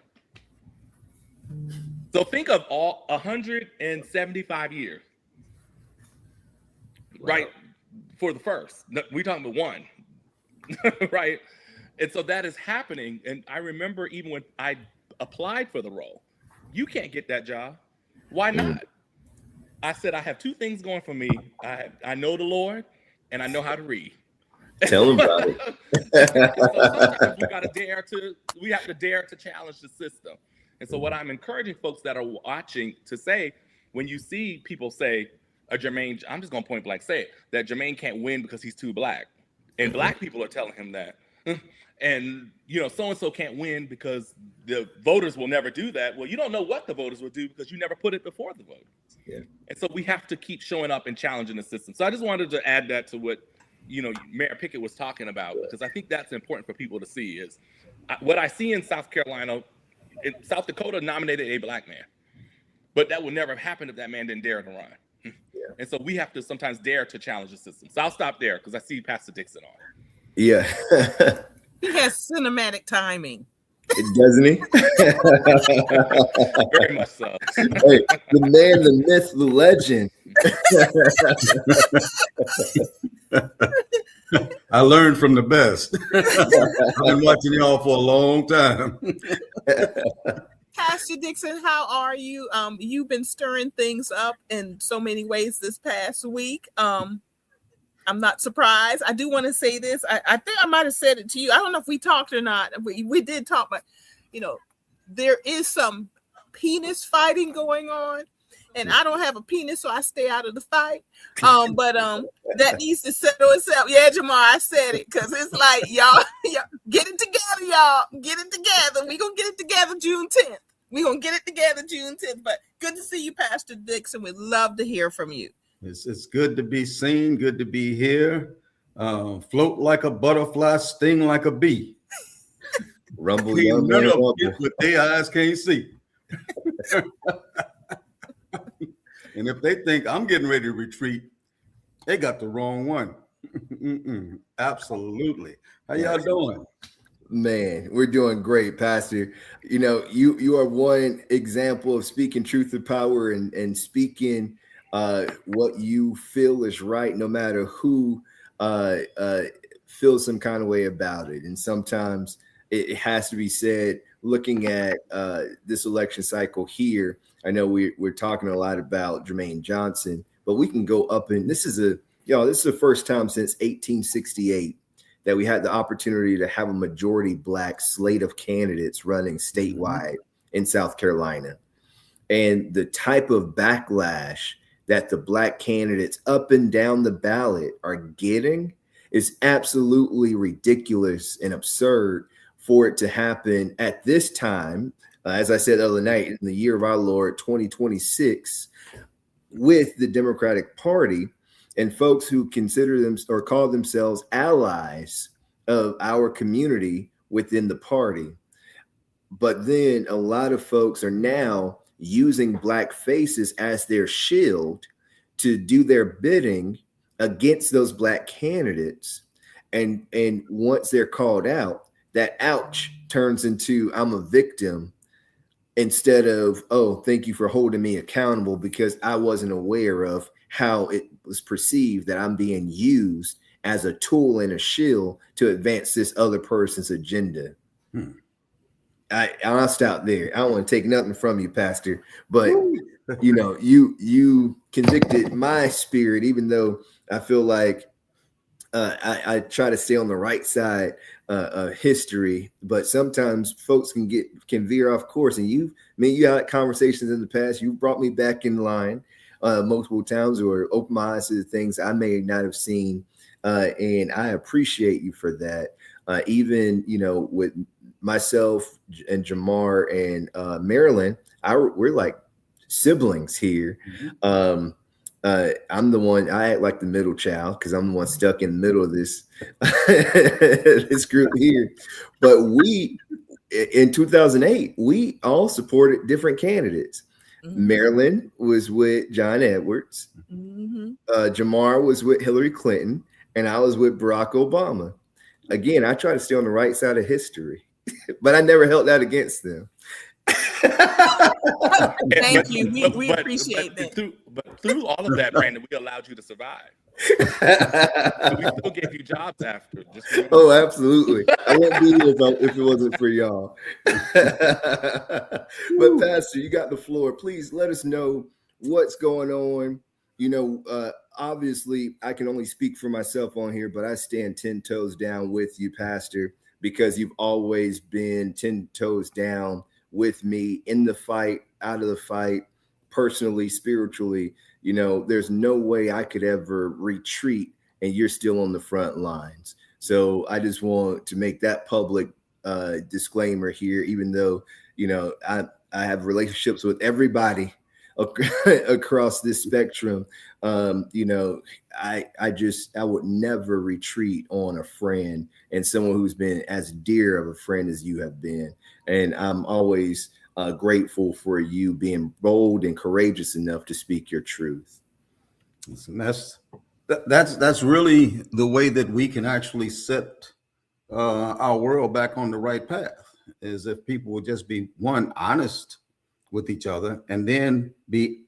So think of all 175 years, right? For the first. We're talking about one, right? And so that is happening. And I remember even when I applied for the role, you can't get that job. Why not? I said, I have two things going for me. I know the Lord and I know how to read. Tell them about it. So sometimes we have to dare to challenge the system. And so what I'm encouraging folks that are watching to say, when you see people say, Jermaine, I'm just gonna point blank say it, that Jermaine can't win because he's too Black. And Black people are telling him that. And so-and-so can't win because the voters will never do that. Well, you don't know what the voters will do because you never put it before the voters. Yeah. And so we have to keep showing up and challenging the system. So I just wanted to add that to what Mayor Pickett was talking about, because I think that's important for people to see is what I see in South Carolina. In South Dakota nominated a Black man, but that would never have happened if that man didn't dare to run. Yeah. And so we have to sometimes dare to challenge the system. So I'll stop there because I see Pastor Dixon on. Yeah. He has cinematic timing. Doesn't he? Very much so. Hey, the man, the myth, the legend. I learned from the best. I've been watching y'all for a long time. Pastor Dixon, how are you? You've been stirring things up in so many ways this past week. I'm not surprised. I do want to say this. I think I might have said it to you. I don't know if we talked or not. We did talk, but there is some penis fighting going on. And I don't have a penis, so I stay out of the fight. But that needs to settle itself. Yeah, Jamar, I said it because it's like y'all get it together, y'all. Get it together. We're gonna get it together June 10th. We're gonna get it together June 10th. But good to see you, Pastor Dixon. We'd love to hear from you. It's good to be seen, good to be here. Float like a butterfly, sting like a bee. Rumble, young man, rumble. What their eyes can't see. And if they think I'm getting ready to retreat, they got the wrong one. Absolutely. How y'all doing? Man, we're doing great, Pastor. You are one example of speaking truth to power and speaking what you feel is right, no matter who feels some kind of way about it. And sometimes it has to be said looking at this election cycle here, I know we're talking a lot about Jermaine Johnson, but we can go up, and this is the first time since 1868 that we had the opportunity to have a majority Black slate of candidates running statewide in South Carolina. And the type of backlash that the Black candidates up and down the ballot are getting is absolutely ridiculous and absurd for it to happen at this time, as I said the other night, in the year of our Lord 2026, with the Democratic Party and folks who consider them or call themselves allies of our community within the party. But then a lot of folks are now using Black faces as their shield to do their bidding against those Black candidates. And once they're called out, that ouch turns into I'm a victim, instead of, oh, thank you for holding me accountable because I wasn't aware of how it was perceived that I'm being used as a tool and a shield to advance this other person's agenda. I'll stop there. I don't want to take nothing from you, Pastor, but you convicted my spirit, even though I feel like I try to stay on the right side of history, but sometimes folks can veer off course. And you had conversations in the past. You brought me back in line multiple times, or opened my eyes to the things I may not have seen, and I appreciate you for that. Even with myself and Jamar and Marilyn, we're like siblings here. I'm the one, I act like the middle child because I'm the one stuck in the middle of this this group here. But we, in 2008, we all supported different candidates. Marilyn was with John Edwards. Jamar was with Hillary Clinton, and I was with Barack Obama. Again, I try to stay on the right side of history, but I never held that against them. Thank you. We appreciate that. But through all of that, Brandon, we allowed you to survive. So we still gave you jobs after. Oh, absolutely. I wouldn't be here if it wasn't for y'all. But Pastor, you got the floor. Please let us know what's going on. Obviously, I can only speak for myself on here, but I stand 10 toes down with you, Pastor, because you've always been 10 toes down with me in the fight, out of the fight, personally, spiritually. There's no way I could ever retreat and you're still on the front lines. So I just want to make that public disclaimer here, even though, I have relationships with everybody across this spectrum. I would never retreat on a friend and someone who's been as dear of a friend as you have been. And I'm always grateful for you being bold and courageous enough to speak your truth. Listen, that's really the way that we can actually set our world back on the right path, is if people would just be, one, honest with each other, and then be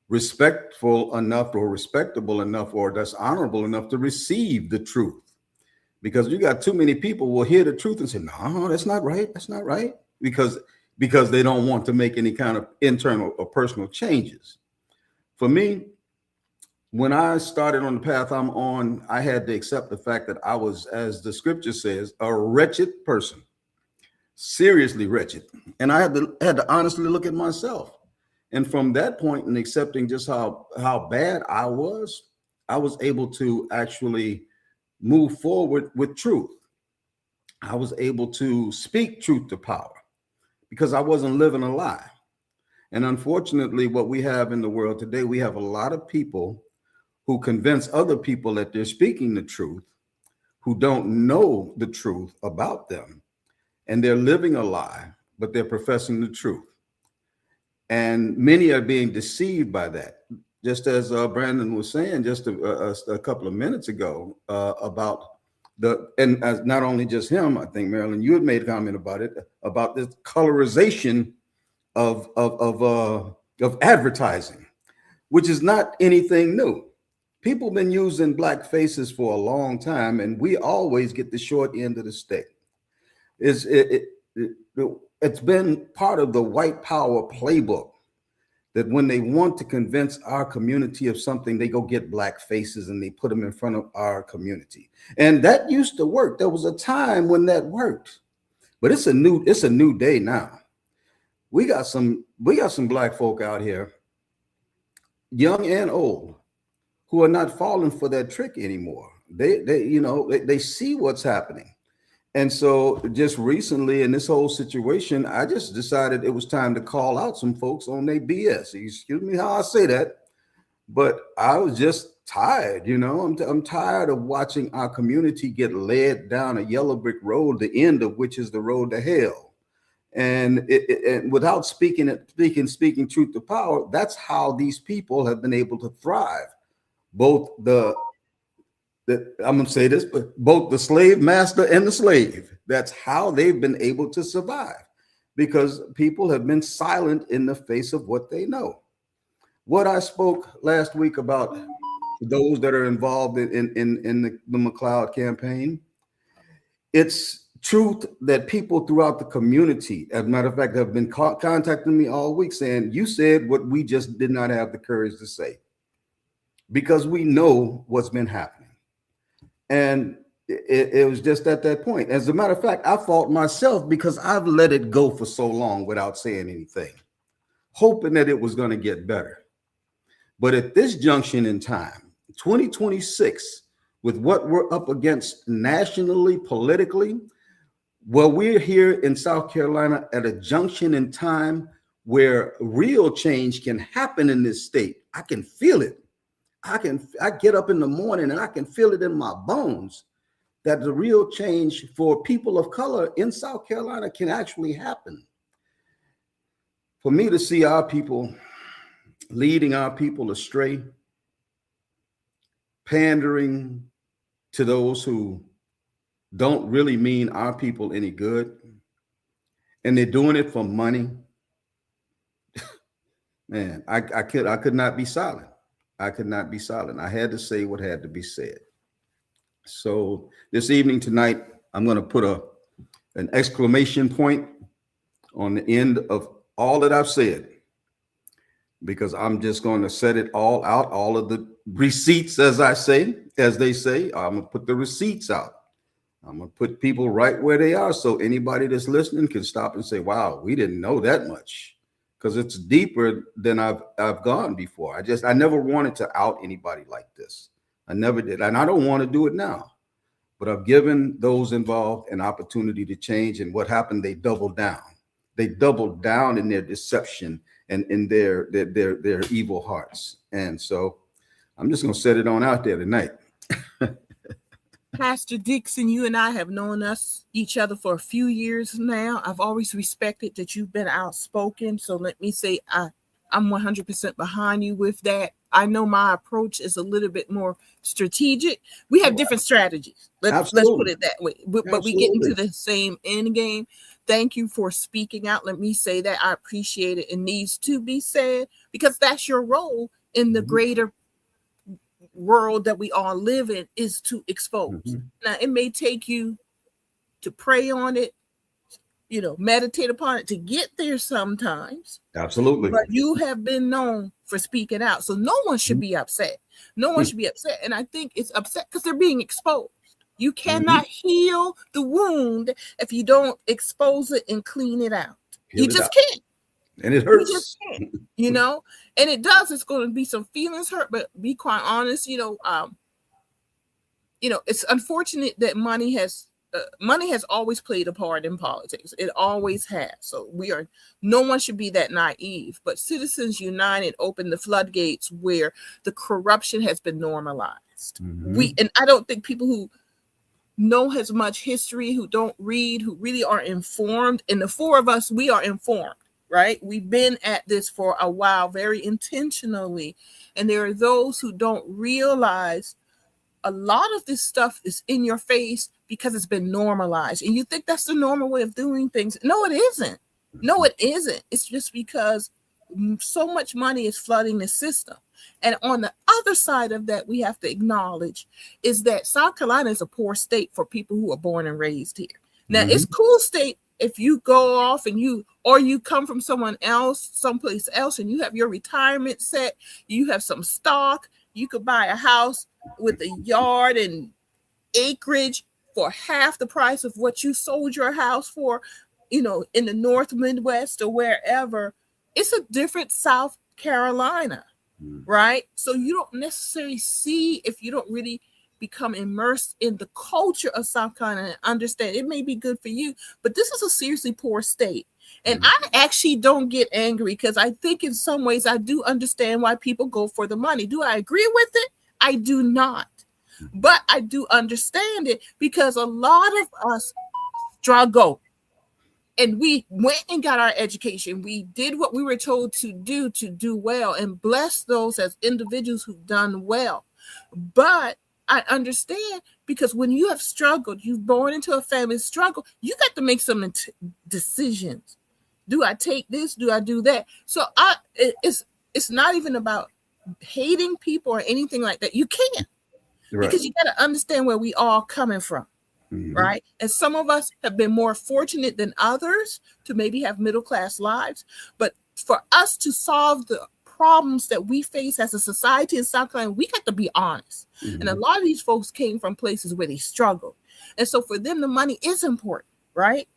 respectful enough or respectable enough or just honorable enough to receive the truth. Because you got too many people will hear the truth and say, no, that's not right. That's not right. Because they don't want to make any kind of internal or personal changes. For me, when I started on the path I'm on, I had to accept the fact that I was, as the scripture says, a wretched person. Seriously wretched. And I had to honestly look at myself. And from that point, in accepting just how bad I was able to actually move forward with truth. I was able to speak truth to power because I wasn't living a lie. And unfortunately, what we have in the world today, we have a lot of people who convince other people that they're speaking the truth, who don't know the truth about them. And they're living a lie, but they're professing the truth. And many are being deceived by that. Just as Brandon was saying just a couple of minutes ago about not only just him, I think, Marilyn, you had made a comment about it, about this colorization of advertising, which is not anything new. People have been using black faces for a long time, and we always get the short end of the stick. it's been part of the white power playbook that when they want to convince our community of something, they go get black faces and they put them in front of our community. And that used to work. There was a time when that worked, but it's a new day now. We got some black folk out here, young and old, who are not falling for that trick anymore. They see what's happening. And so just recently in this whole situation, I just decided it was time to call out some folks on their BS. Excuse me how I say that, but I was just tired, I'm tired of watching our community get led down a yellow brick road, the end of which is the road to hell. And and without speaking truth to power, that's how these people have been able to thrive. Both I'm going to say this, but both the slave master and the slave, that's how they've been able to survive, because people have been silent in the face of what they know. What I spoke last week about those that are involved in the McLeod campaign, it's truth that people throughout the community, as a matter of fact, have been contacting me all week saying, you said what we just did not have the courage to say, because we know what's been happening. And it was just at that point. As a matter of fact, I fault myself because I've let it go for so long without saying anything, hoping that it was going to get better. But at this junction in time, 2026, with what we're up against nationally, politically, well, we're here in South Carolina at a junction in time where real change can happen in this state. I can feel it. I get up in the morning and I can feel it in my bones that the real change for people of color in South Carolina can actually happen. For me to see our people leading our people astray, pandering to those who don't really mean our people any good, and they're doing it for money, man, I could not be silent. I could not be silent. I had to say what had to be said. So this evening tonight, I'm going to put an exclamation point on the end of all that I've said, because I'm just going to set it all out, all of the receipts, as they say. I'm going to put the receipts out. I'm going to put people right where they are, so anybody that's listening can stop and say, wow, we didn't know that much. Because it's deeper than I've gone before. I never wanted to out anybody like this. I never did. And I don't want to do it now. But I've given those involved an opportunity to change. And what happened? They doubled down. They doubled down in their deception and in their evil hearts. And so I'm just going to set it on out there tonight. Pastor Dixon, you and I have known each other for a few years now. I've always respected that you've been outspoken. So let me say I'm 100% behind you with that. I know my approach is a little bit more strategic. We have different strategies. Let's put it that way. But we get into the same end game. Thank you for speaking out. Let me say that I appreciate it. It needs to be said because that's your role in the greater world that we all live in, is to expose. Now it may take you to pray on it, meditate upon it to get there sometimes. Absolutely. But you have been known for speaking out, so no one should be upset. No one should be upset. And I think it's upset because they're being exposed. You cannot heal the wound if you don't expose it and clean it out. You just can't. And it hurts. You just can't, and it does. It's going to be some feelings hurt, but be quite honest, it's unfortunate that money has always played a part in politics. It always has. So no one should be that naive, but Citizens United opened the floodgates where the corruption has been normalized. And I don't think people who know as much history, who don't read, who really are informed, and the four of us, we are informed. Right? We've been at this for a while, very intentionally. And there are those who don't realize a lot of this stuff is in your face because it's been normalized. And you think that's the normal way of doing things. No, it isn't. No, it isn't. It's just because so much money is flooding the system. And on the other side of that, we have to acknowledge is that South Carolina is a poor state for people who are born and raised here. Now, it's a cool state if you go off and you come from someplace else, and you have your retirement set, you have some stock, you could buy a house with a yard and acreage for half the price of what you sold your house for, in the North Midwest or wherever. It's a different South Carolina, right? So you don't necessarily see, if you don't really become immersed in the culture of South Carolina and understand, it may be good for you, but this is a seriously poor state. And I actually don't get angry, because I think in some ways I do understand why people go for the money. Do I agree with it? I do not. But I do understand it, because a lot of us struggle. And we went and got our education. We did what we were told to do well, and bless those as individuals who've done well. But I understand, because when you have struggled, you've born into a family struggle, you got to make some decisions. Do I take this? Do I do that? So it's not even about hating people or anything like that. You can't, because you got to understand where we all coming from. Right. And some of us have been more fortunate than others to maybe have middle-class lives. But for us to solve the problems that we face as a society in South Carolina, we got to be honest. And a lot of these folks came from places where they struggled. And so for them, the money is important, right?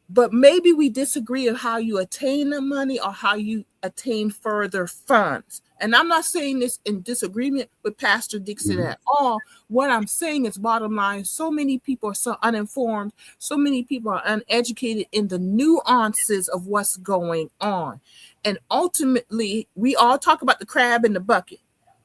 But maybe we disagree on how you attain the money or how you attain further funds. And I'm not saying this in disagreement with Pastor Dixon at all. What I'm saying is, bottom line, so many people are so uninformed. So many people are uneducated in the nuances of what's going on. And ultimately, we all talk about the crab in the bucket.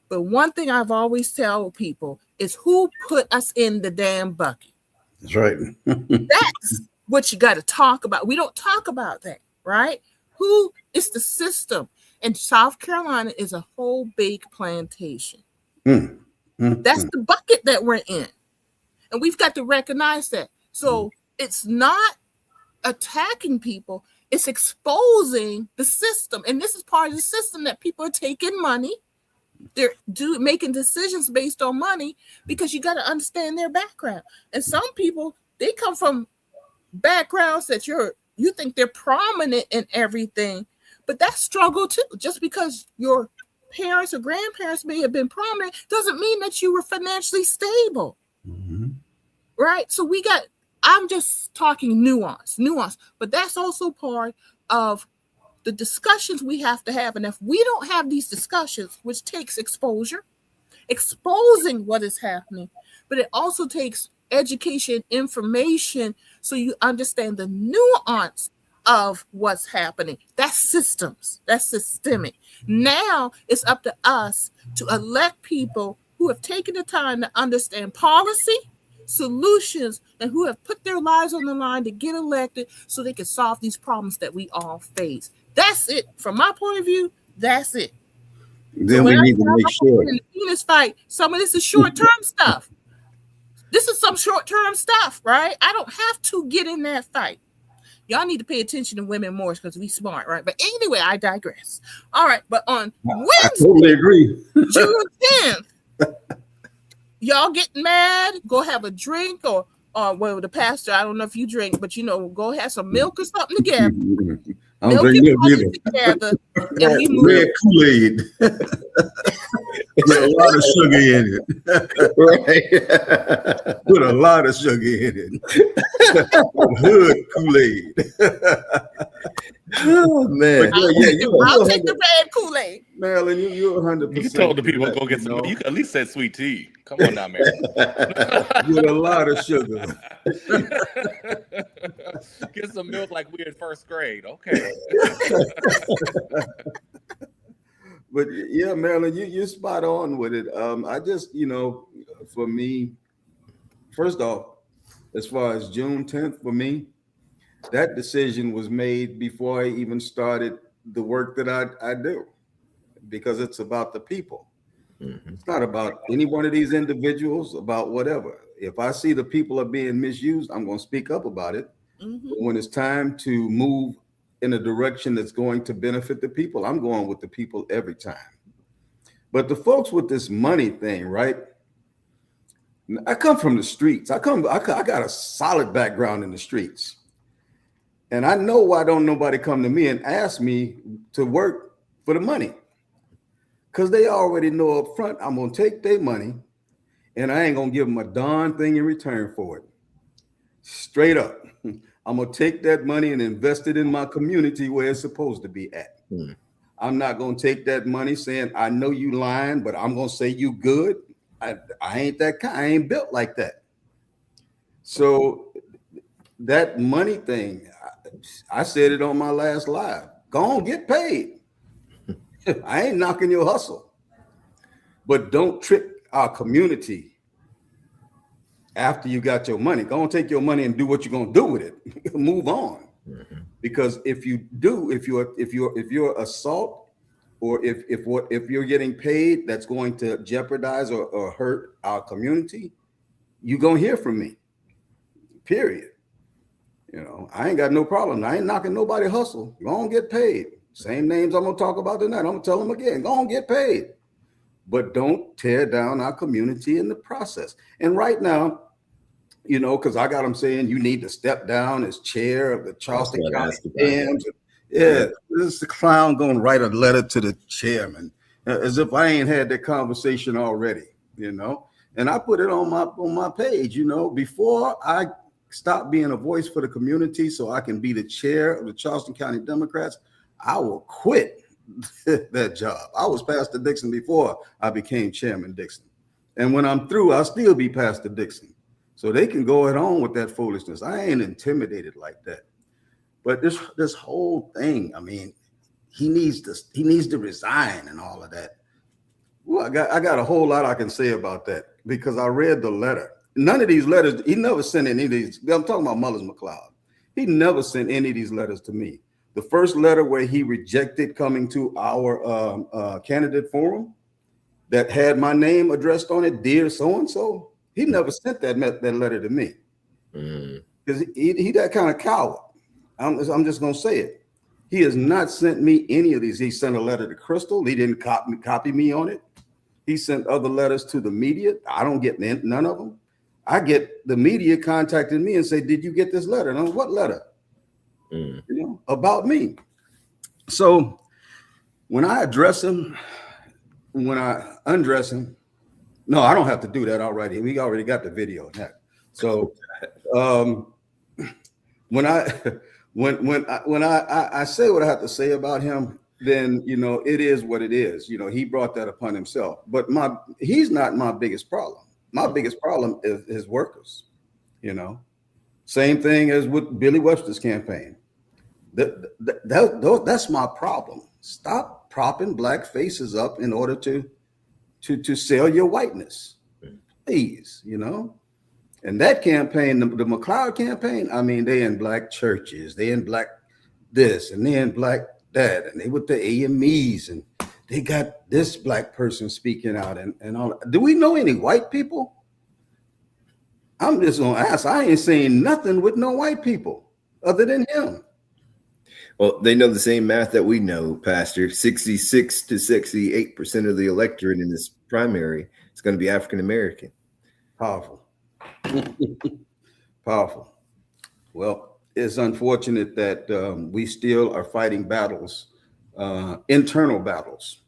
But one thing I've always tell people is, who put us in the damn bucket? That's right. That's what you got to talk about. We don't talk about that, right? Who is the system? And South Carolina is a whole big plantation. That's the bucket that we're in. And we've got to recognize that. So it's not attacking people, it's exposing the system. And this is part of the system, that people are taking money. They're making decisions based on money, because you got to understand their background. And some people, they come from backgrounds that you think they're prominent in everything, but that's struggle too. Just because your parents or grandparents may have been prominent doesn't mean that you were financially stable. Right? So I'm just talking nuance, but that's also part of the discussions we have to have. And if we don't have these discussions, which takes exposure, exposing what is happening, but it also takes education, information, so you understand the nuance of what's happening. That's systems. That's systemic. Now it's up to us to elect people who have taken the time to understand policy, solutions, and who have put their lives on the line to get elected so they can solve these problems that we all face. That's it. From my point of view, that's it. Then so we need to make sure. In the penis fight, some of this is short-term stuff. This is some short-term stuff, right? I don't have to get in that fight. Y'all need to pay attention to women more, because we smart, right? But anyway, I digress. All right, but on Wednesday, I totally agree. June 10th, y'all get mad, go have a drink, or well, the pastor, I don't know if you drink, but go have some milk or something together. I don't drink milk either. Together, and we move. Red Kool-Aid. With a lot of sugar in it. Right. Put a lot of sugar in it. Hood Kool-Aid. Oh man. I'll take the red Kool-Aid. Marilyn, you're 100%. You told the people go get some. You at least said sweet tea. Come on now, Marilyn. With a lot of sugar. Get some milk like we're in first grade. Okay. But yeah, Marilyn, you're spot on with it. I just, for me, first off, as far as June 10th, for me, that decision was made before I even started the work that I do, because it's about the people. It's not about any one of these individuals, about whatever. If I see the people are being misused, I'm going to speak up about it. But when it's time to move in a direction that's going to benefit the people, I'm going with the people every time. But the folks with this money thing, right? I come from the streets. I got a solid background in the streets. And I know why don't nobody come to me and ask me to work for the money. Because they already know up front, I'm going to take their money and I ain't going to give them a darn thing in return for it. Straight up. I'm going to take that money and invest it in my community where it's supposed to be at. I'm not going to take that money saying, I know you lying, but I'm going to say you good. I ain't that kind. I ain't built like that. So that money thing, I said it on my last live. Go on, get paid. I ain't knocking your hustle, but don't trick our community after you got your money. Go on, take your money and do what you're gonna do with it. Move on, because if you do, if you're assault, or if you're getting paid, that's going to jeopardize or hurt our community, you're gonna hear from me. Period. You know, I ain't got no problem. I ain't knocking nobody hustle. Go on, get paid. Same names I'm gonna talk about tonight. I'm gonna tell them again. Go on, get paid. But don't tear down our community in the process. And right now, you know, because I got them saying you need to step down as chair of the Charleston County Dams. Yeah, this is the clown going to write a letter to the chairman, as if I ain't had that conversation already, you know. And I put it on my page, you know, before I stop being a voice for the community so I can be the chair of the Charleston County Democrats, I will quit that job. I was Pastor Dixon before I became Chairman Dixon. And when I'm through, I'll still be Pastor Dixon. So they can go on with that foolishness. I ain't intimidated like that. But this whole thing, I mean, he needs to resign and all of that. Well, I got a whole lot I can say about that because I read the letter. None of these letters, he never sent any of these. I'm talking about Mullins McLeod. He never sent any of these letters to me. The first letter where he rejected coming to our candidate forum that had my name addressed on it, dear so-and-so, he never sent that letter to me. Because he that kind of coward. I'm just going to say it. He has not sent me any of these. He sent a letter to Crystal. He didn't copy me on it. He sent other letters to the media. I don't get none of them. I get the media contacted me and say, did you get this letter? And I'm like, what letter? You know, about me. So when I address him, when I undress him, no, I don't have to do that already. We already got the video of that. So when I say what I have to say about him, then, you know, it is what it is. You know, he brought that upon himself. But he's not my biggest problem. My biggest problem is his workers, you know. Same thing as with Billy Webster's campaign. That's my problem. Stop propping black faces up in order to sell your whiteness. Please, you know. And that campaign, the McLeod campaign, I mean, they in black churches, they in black this, and they in black that, and they with the AMEs, and they got this black person speaking out and all that. Do we know any white people? I'm just gonna ask. I ain't saying nothing with no white people other than him. Well, they know the same math that we know, Pastor. 66 to 68% of the electorate in this primary is going to be African American. Powerful. Powerful. Well, it's unfortunate that we still are fighting battles, internal battles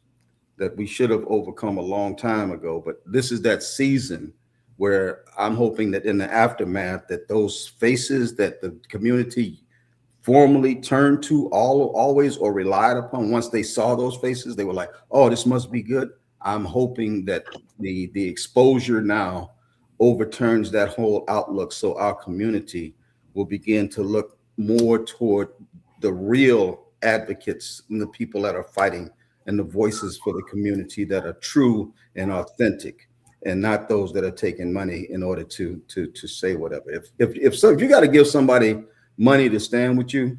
that we should have overcome a long time ago. But this is that season where I'm hoping that in the aftermath that those faces that the community formally turned to always or relied upon, once they saw those faces, they were like, oh, this must be good. I'm hoping that the exposure now overturns that whole outlook so our community will begin to look more toward the real advocates and the people that are fighting and the voices for the community that are true and authentic, and not those that are taking money in order to say whatever. If you got to give somebody money to stand with you,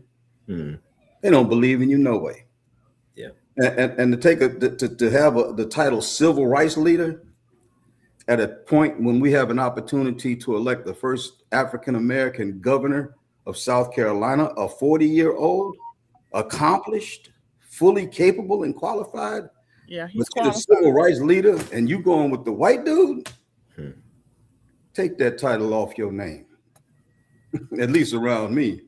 they don't believe in you no way. Yeah. And to take to have the title civil rights leader at a point when we have an opportunity to elect the first African-American governor of South Carolina, a 40-year-old, accomplished, fully capable and qualified. Yeah, he's the civil rights leader, and you going with the white dude? Take that title off your name, at least around me.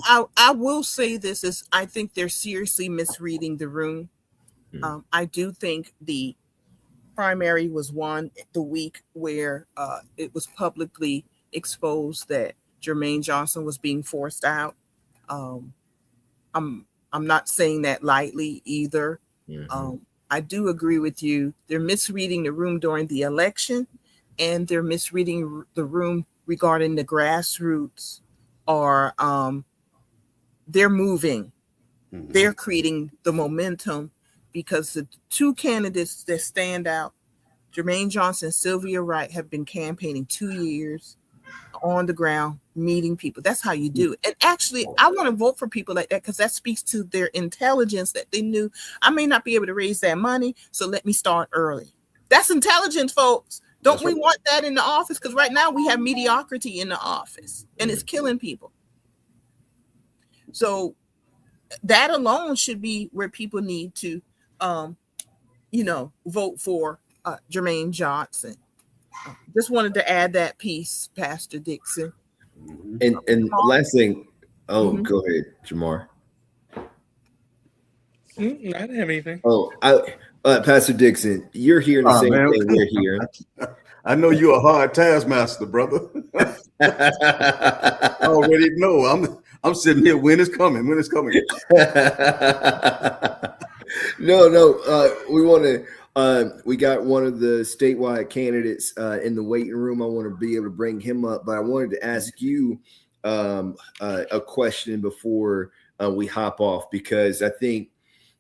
I will say this is I think they're seriously misreading the room. I do think the primary was won the week where it was publicly exposed that Jermaine Johnson was being forced out. I'm not saying that lightly either. I do agree with you. They're misreading the room during the election, and they're misreading the room regarding the grassroots. Or they're moving. They're creating the momentum because the two candidates that stand out, Jermaine Johnson and Sylvia Wright, have been campaigning 2 years on the ground, meeting people. That's how you do it. And actually, I want to vote for people like that because that speaks to their intelligence, that they knew I may not be able to raise that money, so let me start early. That's intelligence, folks. Don't we want that in the office? Because right now we have mediocrity in the office, and it's killing people. So that alone should be where people need to, vote for Jermaine Johnson. Just wanted to add that piece, Pastor Dixon. And last thing, go ahead, Jamar. I didn't have anything. Pastor Dixon, you're hearing the same thing we're hearing. I know you're a hard taskmaster, brother. I already know. I'm sitting here. When it's coming? When it's coming? No. We want to. We got one of the statewide candidates in the waiting room. I want to be able to bring him up, but I wanted to ask you a question before we hop off, because I think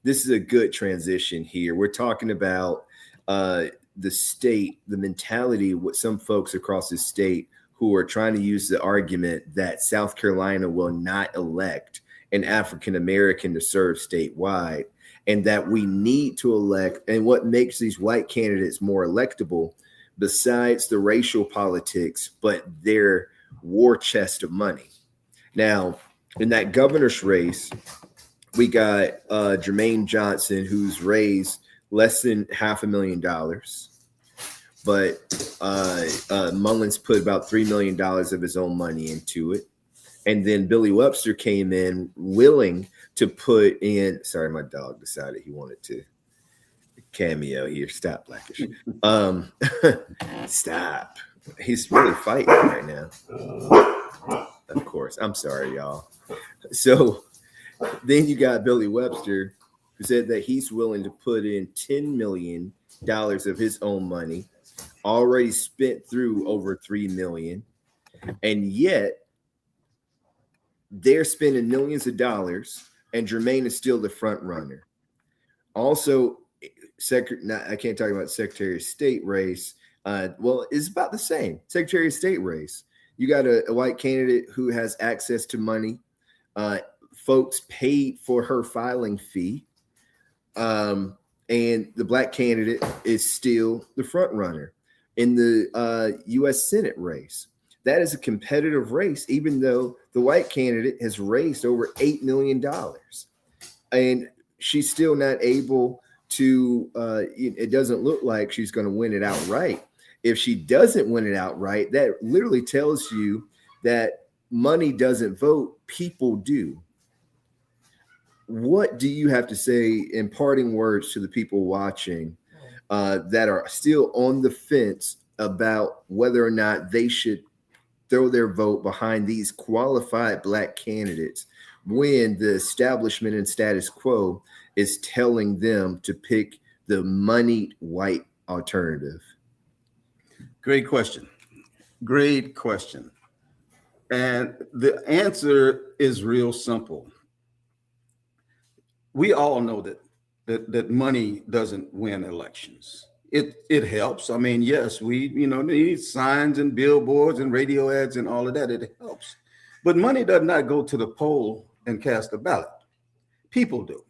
this is a good transition here. We're talking about the state, the mentality with some folks across the state who are trying to use the argument that South Carolina will not elect an African American to serve statewide, and that we need to elect, and what makes these white candidates more electable besides the racial politics, but their war chest of money. Now, in that governor's race, we got Jermaine Johnson, who's raised less than $500,000, but Mullins put about $3 million of his own money into it. And then Billy Webster came in willing to put in, sorry, my dog decided he wanted to cameo here. Stop, Blackish. Stop. He's really fighting right now. Of course. I'm sorry, y'all. So then you got Billy Webster, who said that he's willing to put in $10 million of his own money, already spent through over $3 million. And yet they're spending millions of dollars, and Jermaine is still the front runner. Also, I can't talk about Secretary of State race. Well, it's about the same. Secretary of State race. You got a white candidate who has access to money. Folks paid for her filing fee. And the black candidate is still the front runner in the U.S. Senate race. That is a competitive race, even though the white candidate has raised over $8 million. And she's still not able to, it doesn't look like she's going to win it outright. If she doesn't win it outright, that literally tells you that money doesn't vote, people do. What do you have to say in parting words to the people watching that are still on the fence about whether or not they should throw their vote behind these qualified black candidates when the establishment and status quo is telling them to pick the moneyed white alternative? Great question. Great question. And the answer is real simple. We all know that money doesn't win elections. It helps. I mean, yes, we need signs and billboards and radio ads and all of that. It helps. But money does not go to the poll and cast a ballot. People do.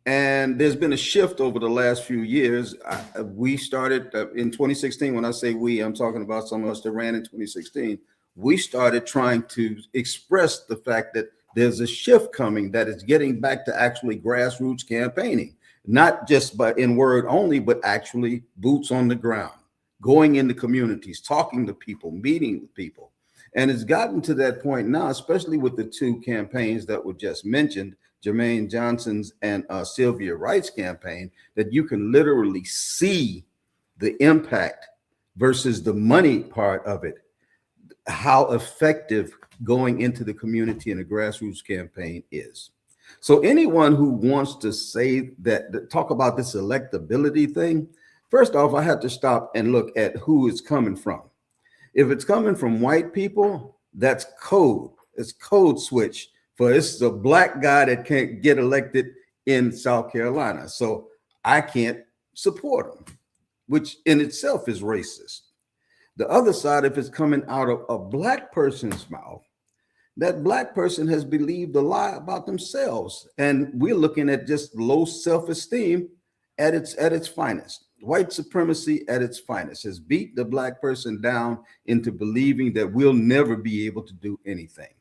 And there's been a shift over the last few years. We started in 2016. When I say we, I'm talking about some of us that ran in 2016. We started trying to express the fact that there's a shift coming that is getting back to actually grassroots campaigning, not just in word only, but actually boots on the ground, going into communities, talking to people, meeting with people. And it's gotten to that point now, especially with the two campaigns that were just mentioned, Jermaine Johnson's and Sylvia Wright's campaign, that you can literally see the impact versus the money part of it, how effective going into the community in a grassroots campaign is. So anyone who wants to say that, talk about this electability thing, first off, I have to stop and look at who it's coming from. If it's coming from white people, that's code. It's code switch for it's a black guy that can't get elected in South Carolina. So I can't support him, which in itself is racist. The other side, if it's coming out of a black person's mouth, that black person has believed a lie about themselves. And we're looking at just low self-esteem at its finest. White supremacy at its finest has beat the black person down into believing that we'll never be able to do anything.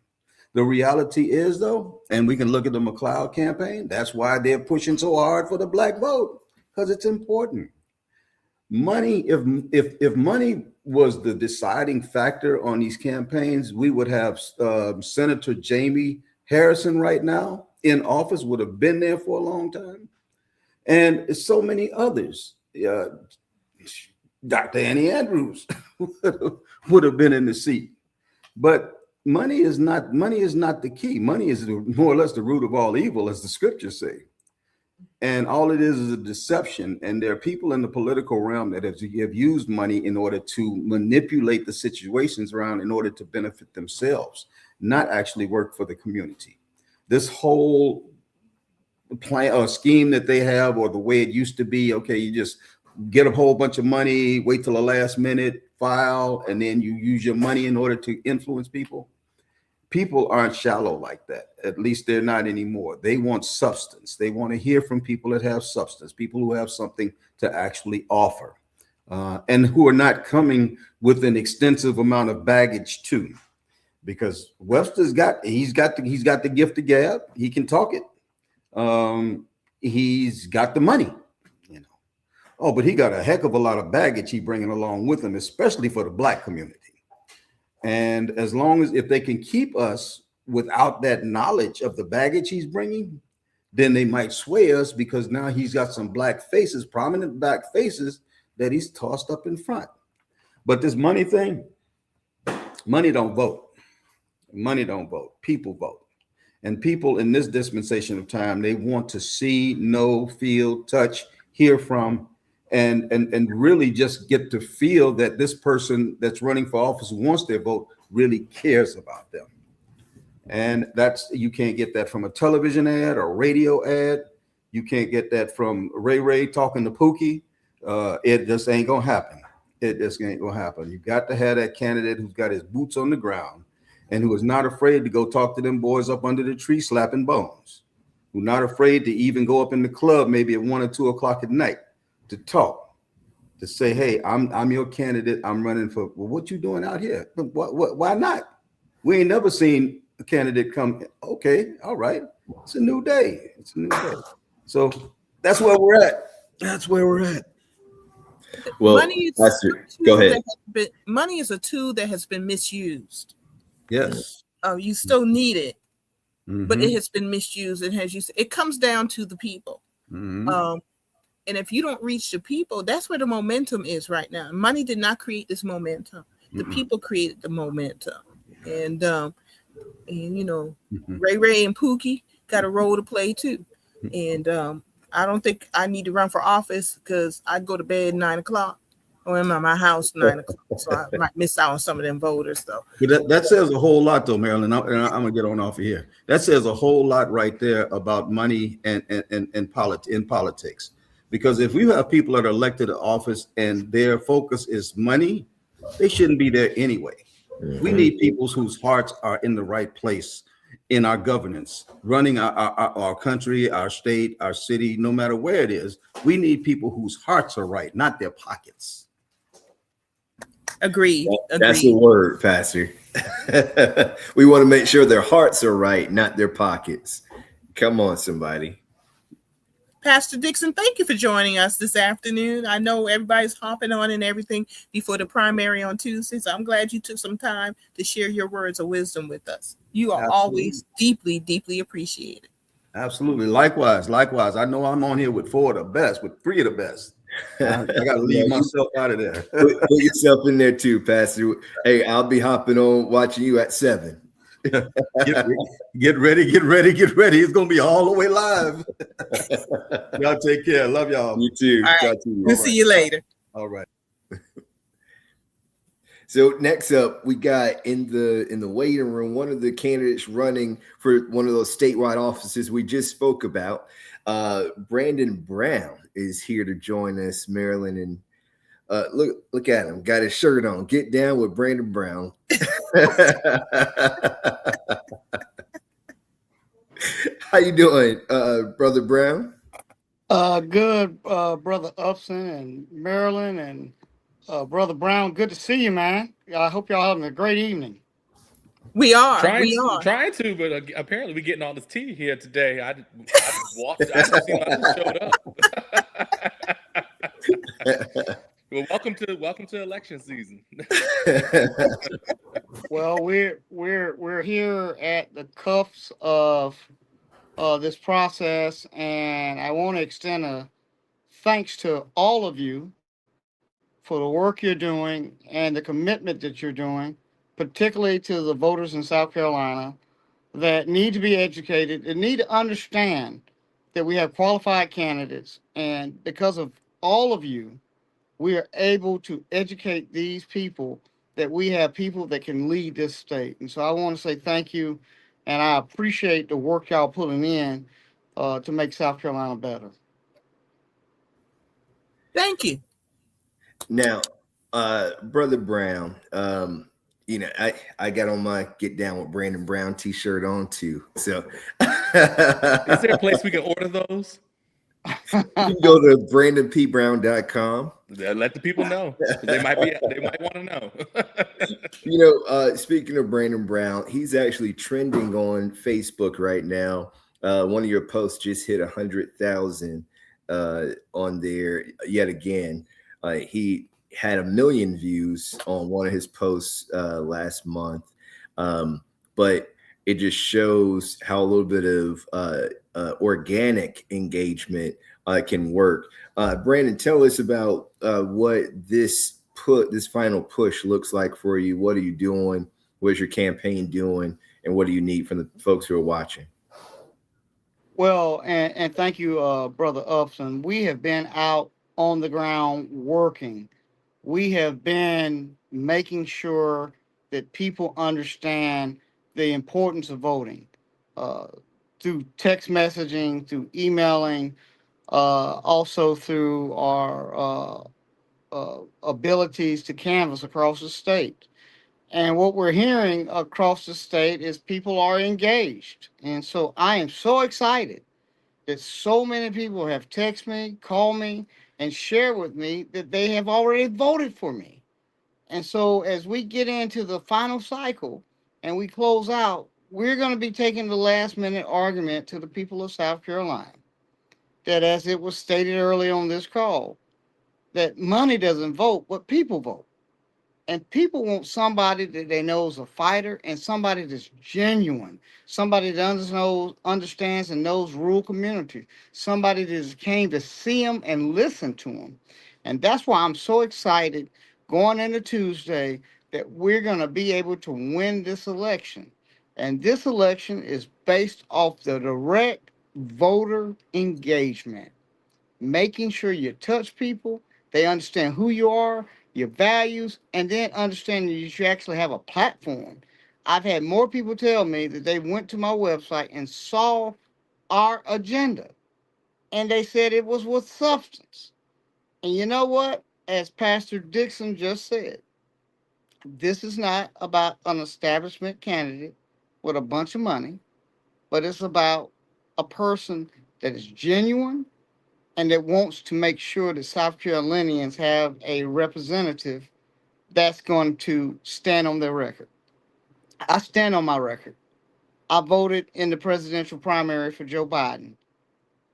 The reality is, though, and we can look at the McLeod campaign, that's why they're pushing so hard for the black vote, because it's important. Money, if money was the deciding factor on these campaigns, we would have Senator Jamie Harrison right now in office, would have been there for a long time. And so many others. Dr. Annie Andrews would have been in the seat. But money is not the key. Money is more or less the root of all evil, as the scriptures say. And all it is a deception. And there are people in the political realm that have used money in order to manipulate the situations around in order to benefit themselves, not actually work for the community. This whole plan or scheme that they have, or the way it used to be, okay, you just get a whole bunch of money, wait till the last minute, file, and then you use your money in order to influence people. People aren't shallow like that. At least they're not anymore. They want substance. They want to hear from people that have substance, people who have something to actually offer, and who are not coming with an extensive amount of baggage too. Because Webster's got the gift of gab. He can talk it. He's got the money, you know. Oh, but he got a heck of a lot of baggage he bringing along with him, especially for the black community. And as long as if they can keep us without that knowledge of the baggage he's bringing, then they might sway us, because now he's got some black faces, prominent black faces that he's tossed up in front. But this money thing, money don't vote. Money don't vote. People vote. And people in this dispensation of time, they want to see, know, feel, touch, hear from, and really just get to feel that this person that's running for office who wants their vote really cares about them. And you can't get that from a television ad or a radio ad. You can't get that from Ray Ray talking to Pookie. It just ain't gonna happen. It just ain't gonna happen. You got to have that candidate who's got his boots on the ground and who is not afraid to go talk to them boys up under the tree slapping bones, who's not afraid to even go up in the club maybe at 1 or 2 o'clock at night to talk, to say, hey, I'm your candidate. I'm running for, well, what you doing out here? Why not? We ain't never seen a candidate come, okay, all right. It's a new day. It's a new day. So that's where we're at. That's where we're at. Well, go ahead. Money is a tool that has been misused. Yes. You still need it, but it has been misused. And as you said, it comes down to the people. And if you don't reach the people, that's where the momentum is right now. Money did not create this momentum. The people created the momentum. And you know, Ray Ray and Pookie got a role to play too. And I don't think I need to run for office, because I go to bed 9 o'clock, or I'm at my house 9 o'clock. So I might miss out on some of them voters though. But that says a whole lot though, Marilyn. I'm gonna get on off of here. That says a whole lot right there about money and politics. Because if we have people that are elected to office and their focus is money, they shouldn't be there anyway. We need people whose hearts are in the right place in our governance, running our country, our state, our city, no matter where it is. We need people whose hearts are right, not their pockets. Agreed. That's the word, Pastor. We want to make sure their hearts are right, not their pockets. Come on, somebody. Pastor Dixon, thank you for joining us this afternoon. I know everybody's hopping on and everything before the primary on Tuesday, so I'm glad you took some time to share your words of wisdom with us. You are always deeply, deeply appreciated. Absolutely. Likewise. I know I'm on here with 4 of the best, with 3 of the best. I got to leave myself out of there. Put yourself in there too, Pastor. Hey, I'll be hopping on watching you at 7. Get ready. It's going to be all the way live. Y'all take care. Love y'all. You too. All right. We'll see you later. All right. So next up, we got in the waiting room one of the candidates running for one of those statewide offices we just spoke about. Brandon Brown is here to join us, Maryland, and look at him, got his shirt on. Get down with Brandon Brown. How you doing, Brother Brown? Good, Brother Upson and Maryland and Brother Brown. Good to see you, man. I hope y'all having a great evening. We are. Trying to, but apparently we're getting all this tea here today. I just walked. I just seen I showed up. Well, welcome to election season. Well, we're here at the cuffs of this process, and I want to extend a thanks to all of you for the work you're doing and the commitment that you're doing, particularly to the voters in South Carolina that need to be educated and need to understand that we have qualified candidates, and because of all of you, we are able to educate these people that we have people that can lead this state. And so I want to say thank you, and I appreciate the work y'all putting in to make South Carolina better. Thank you. Now, Brother Brown, I got on my Get Down with Brandon Brown t-shirt on too. So is there a place we can order those? You can go to brandonpbrown.com. Let the people know. They might want to know. Speaking of Brandon Brown, he's actually trending on Facebook right now. One of your posts just hit 100,000 on there yet again. He had 1 million views on one of his posts last month, but it just shows how a little bit of organic engagement can work. Brandon, tell us about what this final push looks like for you. What are you doing? What's your campaign doing? And what do you need from the folks who are watching? Well, and thank you, Brother Upson. We have been out on the ground working. We have been making sure that people understand the importance of voting through text messaging, through emailing, also through our abilities to canvass across the state. And what we're hearing across the state is people are engaged. And so I am so excited that so many people have texted me, called me, and shared with me that they have already voted for me. And so as we get into the final cycle and we close out, we're going to be taking the last minute argument to the people of South Carolina that, as it was stated early on this call, that money doesn't vote, but people vote. And people want somebody that they know is a fighter and somebody that's genuine, somebody that understands and knows rural communities, somebody that came to see them and listen to them. And that's why I'm so excited going into Tuesday that we're going to be able to win this election. And this election is based off the direct voter engagement, making sure you touch people, they understand who you are, your values, and then understanding that you actually have a platform. I've had more people tell me that they went to my website and saw our agenda, and they said it was with substance. And you know what? As Pastor Dixon just said, this is not about an establishment candidate with a bunch of money, but it's about a person that is genuine and that wants to make sure that South Carolinians have a representative that's going to stand on their record. I stand on my record. I voted in the presidential primary for Joe Biden.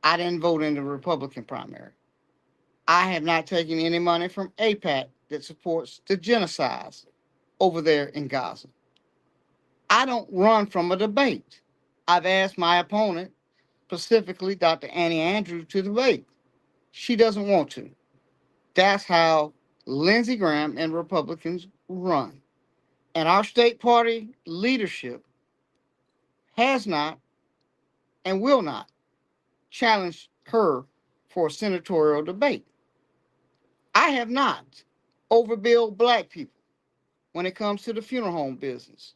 I didn't vote in the Republican primary. I have not taken any money from AIPAC that supports the genocides over there in Gaza. I don't run from a debate. I've asked my opponent, specifically Dr. Annie Andrews, to debate. She doesn't want to. That's how Lindsey Graham and Republicans run. And our state party leadership has not and will not challenge her for a senatorial debate. I have not overbilled Black people when it comes to the funeral home business.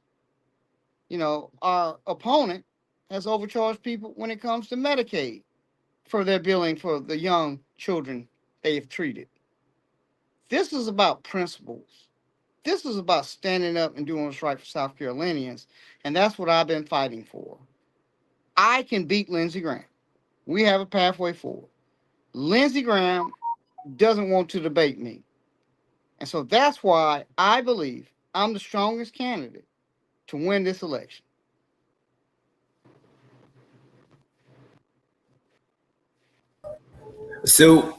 You know, our opponent has overcharged people when it comes to Medicaid for their billing for the young children they have treated. This is about principles. This is about standing up and doing what's right for South Carolinians, and that's what I've been fighting for. I can beat Lindsey Graham. We have a pathway forward. Lindsey Graham doesn't want to debate me. And so that's why I believe I'm the strongest candidate to win this election. So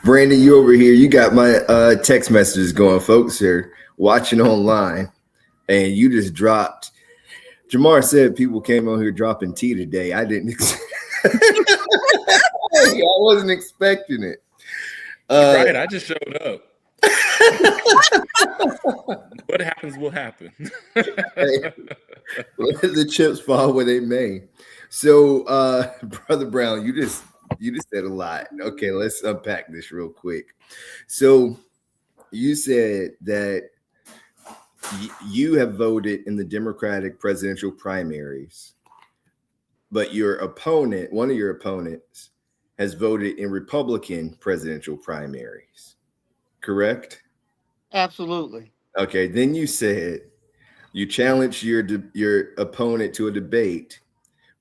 Brandon, you over here, you got my text messages going, folks are watching online, and you just dropped. Jamar said people came on here dropping tea today. I didn't I wasn't expecting it. Right, I just showed up. What happens will happen. Let the chips fall where they may. So Brother Brown, you just said a lot. Okay, let's unpack this real quick. So you said that you have voted in the Democratic presidential primaries, but your opponent, one of your opponents, has voted in Republican presidential primaries, correct? Absolutely. Okay, then you said you challenged your opponent to a debate,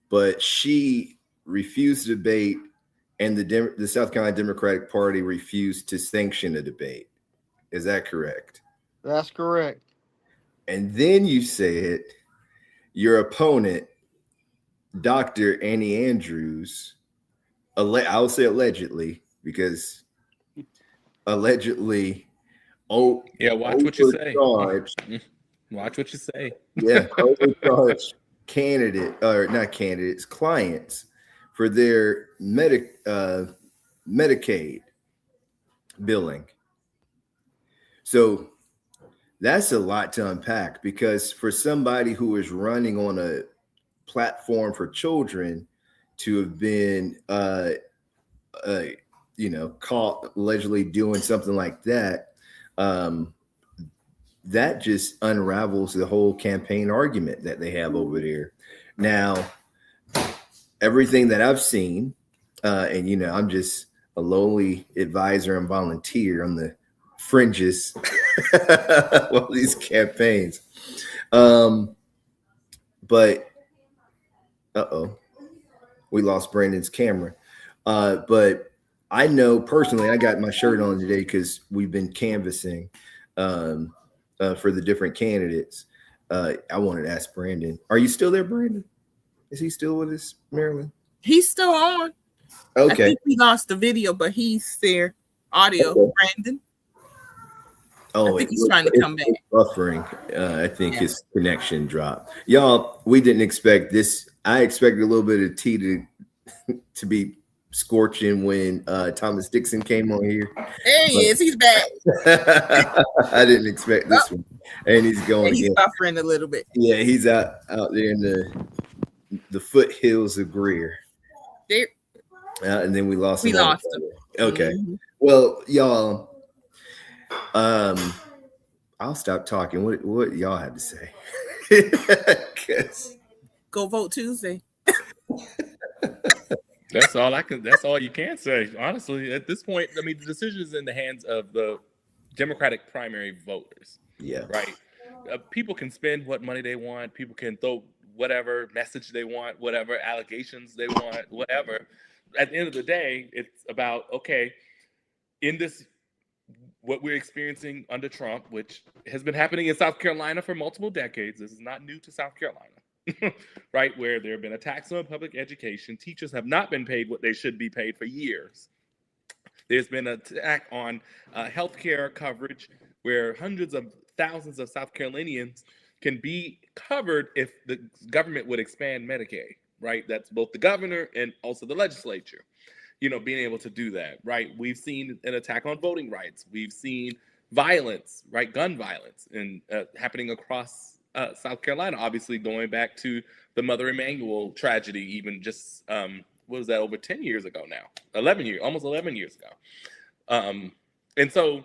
but she refused to debate, and the South Carolina Democratic Party refused to sanction a debate. Is that correct? That's correct. And then you said your opponent, Dr. Annie Andrews, I'll say allegedly, because allegedly, watch what you say. Watch what you say. Yeah, overcharged clients for their Medicaid billing. So that's a lot to unpack, because for somebody who is running on a platform for children to have been caught allegedly doing something like that, that just unravels the whole campaign argument that they have over there. Now, everything that I've seen, and I'm just a lowly advisor and volunteer on the fringes of these campaigns. But we lost Brandon's camera. But I know personally, I got my shirt on today because we've been canvassing for the different candidates. I wanted to ask Brandon, are you still there, Brandon? Is he still with us, Marilyn? He's still on. Okay. I think we lost the video, but he's there. Audio, okay. Brandon. Oh, I think he's trying to come back. Buffering. I think his connection dropped. Y'all, we didn't expect this. I expected a little bit of tea to be scorching when Thomas Dixon came on here. There he is. He's back. I didn't expect this one. And he's going. And he's buffering a little bit. Yeah, he's out there in the foothills of Greer. There. And then we lost him. Okay. Mm-hmm. Well, y'all, I'll stop talking. What y'all have to say? Go vote Tuesday. That's all you can say. Honestly, at this point, I mean, the decision is in the hands of the Democratic primary voters. Yeah. Right. People can spend what money they want. People can throw whatever message they want, whatever allegations they want, whatever. At the end of the day, it's about, okay, in this, what we're experiencing under Trump, which has been happening in South Carolina for multiple decades. This is not new to South Carolina. right? Where there have been attacks on public education. Teachers have not been paid what they should be paid for years. There's been an attack on healthcare coverage where hundreds of thousands of South Carolinians can be covered if the government would expand Medicaid, right? That's both the governor and also the legislature, being able to do that, right? We've seen an attack on voting rights. We've seen violence, right? Gun violence and happening across South Carolina, obviously going back to the Mother Emanuel tragedy, even just, what was that, over 10 years ago now? Almost 11 years ago. And so,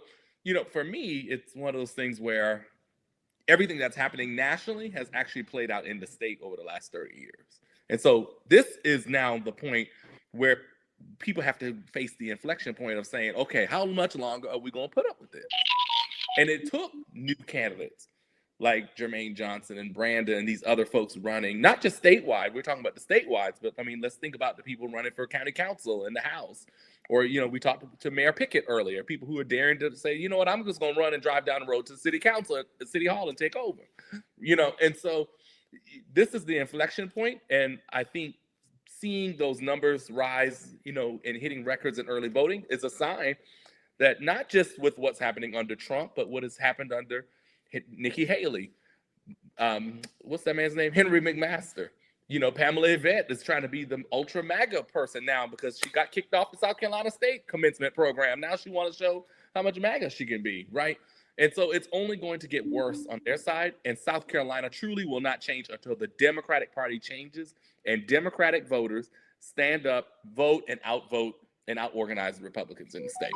for me, it's one of those things where everything that's happening nationally has actually played out in the state over the last 30 years. And so this is now the point where people have to face the inflection point of saying, okay, how much longer are we going to put up with this? And it took new candidates like Jermaine Johnson and Brandon and these other folks running, not just statewide. We're talking about the statewide, but I mean, let's think about the people running for county council in the House. Or, we talked to Mayor Pickett earlier, people who are daring to say, you know what, I'm just going to run and drive down the road to the city council, the city hall and take over, And so this is the inflection point. And I think seeing those numbers rise, and hitting records in early voting is a sign that not just with what's happening under Trump, but what has happened under Nikki Haley. What's that man's name? Henry McMaster. Pamela Yvette is trying to be the ultra MAGA person now because she got kicked off the South Carolina State commencement program. Now she wants to show how much MAGA she can be, right? And so it's only going to get worse on their side. And South Carolina truly will not change until the Democratic Party changes and Democratic voters stand up, vote, and outvote and out-organize the Republicans in the state.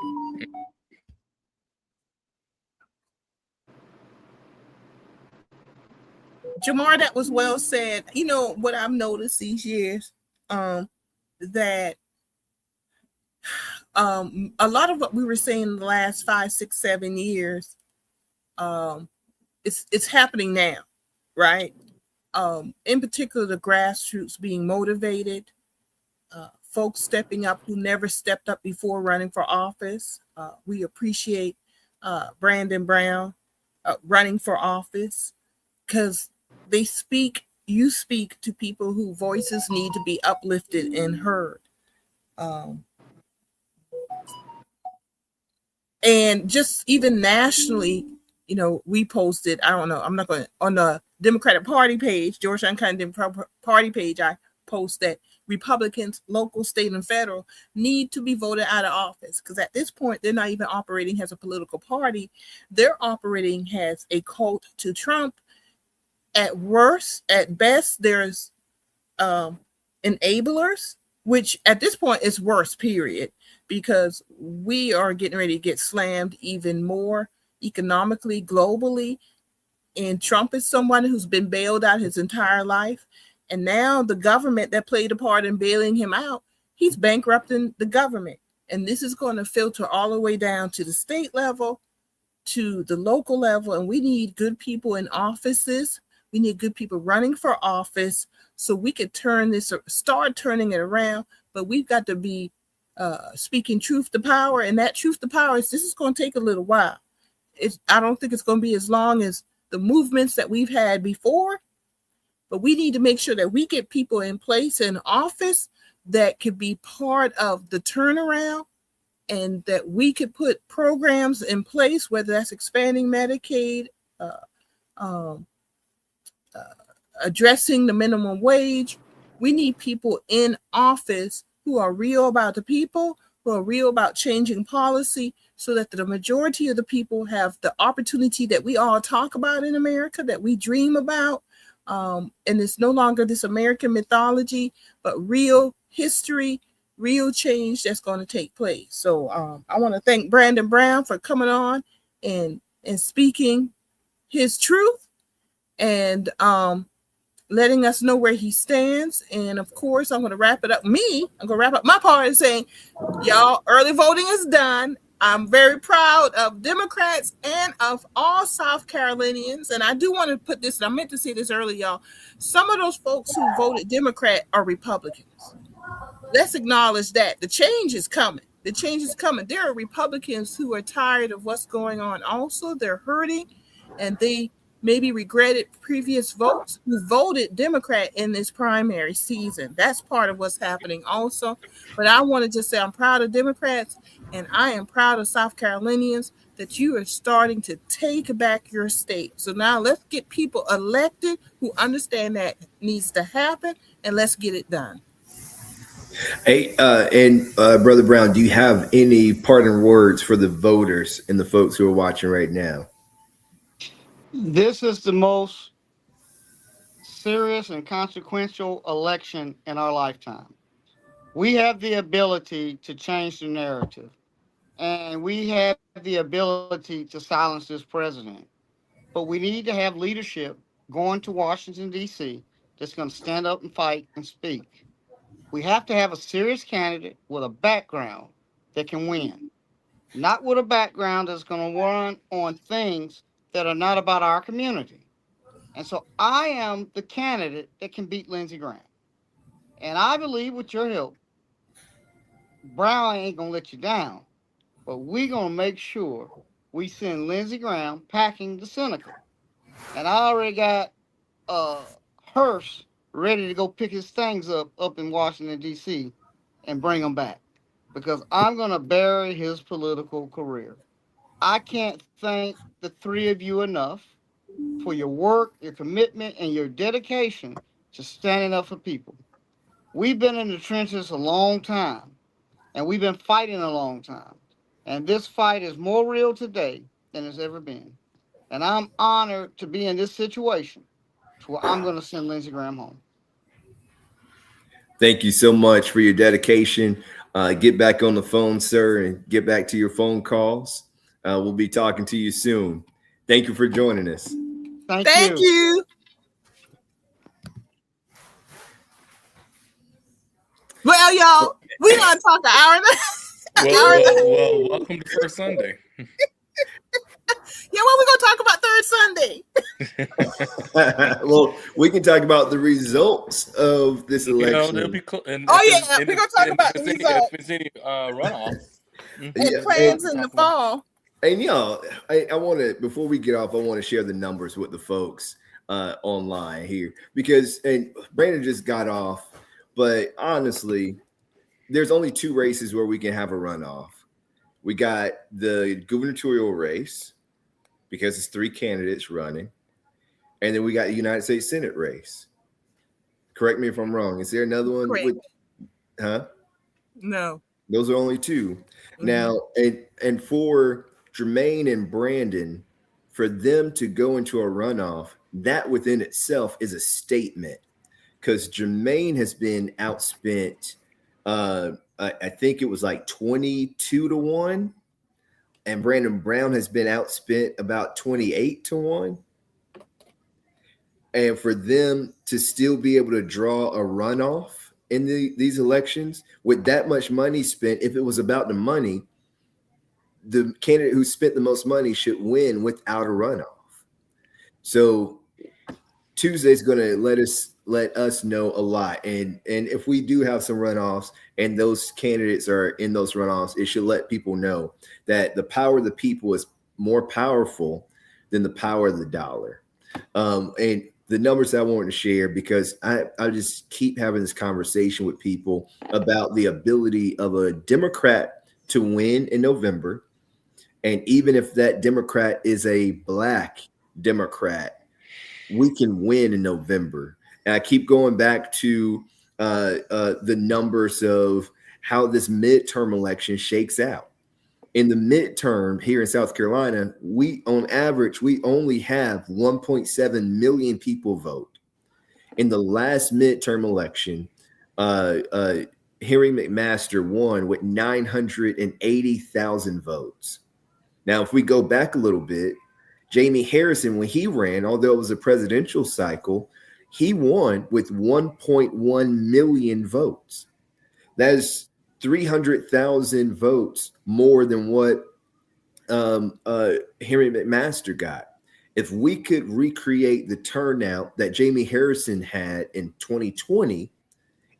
Jamar, that was well said. What I've noticed these years, that a lot of what we were saying in the last 5, 6, 7 years, it's happening now, right? In particular, the grassroots being motivated, folks stepping up who never stepped up before running for office. We appreciate Brandon Brown running for office because you speak to people whose voices need to be uplifted and heard. And just even nationally, we posted, I don't know, I'm not going to, on the Democratic Party page, Georgetown County Democratic Party page, I post that Republicans, local, state, and federal, need to be voted out of office because at this point, they're not even operating as a political party. They're operating as a cult to Trump. At worst, at best, there's enablers, which at this point is worse, period, because we are getting ready to get slammed even more economically, globally. And Trump is someone who's been bailed out his entire life. And now the government that played a part in bailing him out, he's bankrupting the government. And this is going to filter all the way down to the state level, to the local level. And we need good people in offices. We need good people running for office so we could start turning it around. But we've got to be speaking truth to power. And that truth to power this is going to take a little while. I don't think it's going to be as long as the movements that we've had before. But we need to make sure that we get people in place in office that could be part of the turnaround and that we could put programs in place, whether that's expanding Medicaid, addressing the minimum wage. We need people in office who are real about the people, who are real about changing policy so that the majority of the people have the opportunity that we all talk about in America, that we dream about. And it's no longer this American mythology, but real history, real change that's going to take place. So I want to thank Brandon Brown for coming on and speaking his truth and letting us know where he stands. And of course, I'm going to wrap it up. I'm going to wrap up my part and saying, y'all, early voting is done. I'm very proud of Democrats and of all South Carolinians. And I do want to put this, and I meant to say this earlier, y'all. Some of those folks who voted Democrat are Republicans. Let's acknowledge that. The change is coming. The change is coming. There are Republicans who are tired of what's going on also. They're hurting, and they maybe regretted previous votes who voted Democrat in this primary season. That's part of what's happening also. But I want to just say I'm proud of Democrats, and I am proud of South Carolinians that you are starting to take back your state. So now let's get people elected who understand that needs to happen, and let's get it done. Hey, Brother Brown, do you have any parting words for the voters and the folks who are watching right now? This is the most serious and consequential election in our lifetime. We have the ability to change the narrative, and we have the ability to silence this president. But we need to have leadership going to Washington, D.C. that's going to stand up and fight and speak. We have to have a serious candidate with a background that can win, not with a background that's going to run on things that are not about our community. And so I am the candidate that can beat Lindsey Graham. And I believe with your help, Brown ain't going to let you down, but we're going to make sure we send Lindsey Graham packing the Seneca. And I already got Hearst ready to go pick his things up in Washington, D.C. and bring them back, because I'm going to bury his political career. I can't thank the three of you enough for your work, your commitment, and your dedication to standing up for people. We've been in the trenches a long time, and we've been fighting a long time. And this fight is more real today than it's ever been. And I'm honored to be in this situation where I'm going to send Lindsey Graham home. Thank you so much for your dedication. Get back on the phone, sir, and get back to your phone calls. We'll be talking to you soon. Thank you for joining us. Thank you. Well, y'all, we're going to talk an hour and a Well, welcome to First Sunday. Yeah, what we gonna talk about Third Sunday? Well, we can talk about the results of this election. They'll be we're gonna talk about the results. If it's any runoffs. And plans in the fall. And y'all, I want to, before we get off, I want to share the numbers with the folks online here, because, and Brandon just got off, but honestly, there's only two races where we can have a runoff. We got the gubernatorial race, because it's three candidates running. And then we got the United States Senate race. Correct me if I'm wrong. Is there another one? No. Those are only two. Mm-hmm. Now, and for Jermaine and Brandon, for them to go into a runoff, that within itself is a statement, because Jermaine has been outspent. I think it was like 22-1. And Brandon Brown has been outspent about 28-1. And for them to still be able to draw a runoff in these elections with that much money spent, if it was about the money, the candidate who spent the most money should win without a runoff. So Tuesday's going to let us know a lot. And if we do have some runoffs and those candidates are in those runoffs, it should let people know that the power of the people is more powerful than the power of the dollar. And the numbers I wanted to share, because I just keep having this conversation with people about the ability of a Democrat to win in November. And even if that Democrat is a Black Democrat, we can win in November. And I keep going back to the numbers of how this midterm election shakes out. In the midterm here in South Carolina, on average, we only have 1.7 million people vote. In the last midterm election, Henry McMaster won with 980,000 votes. Now, if we go back a little bit, Jamie Harrison, when he ran, although it was a presidential cycle, he won with 1.1 million votes. That is 300,000 votes more than what Henry McMaster got. If we could recreate the turnout that Jamie Harrison had in 2020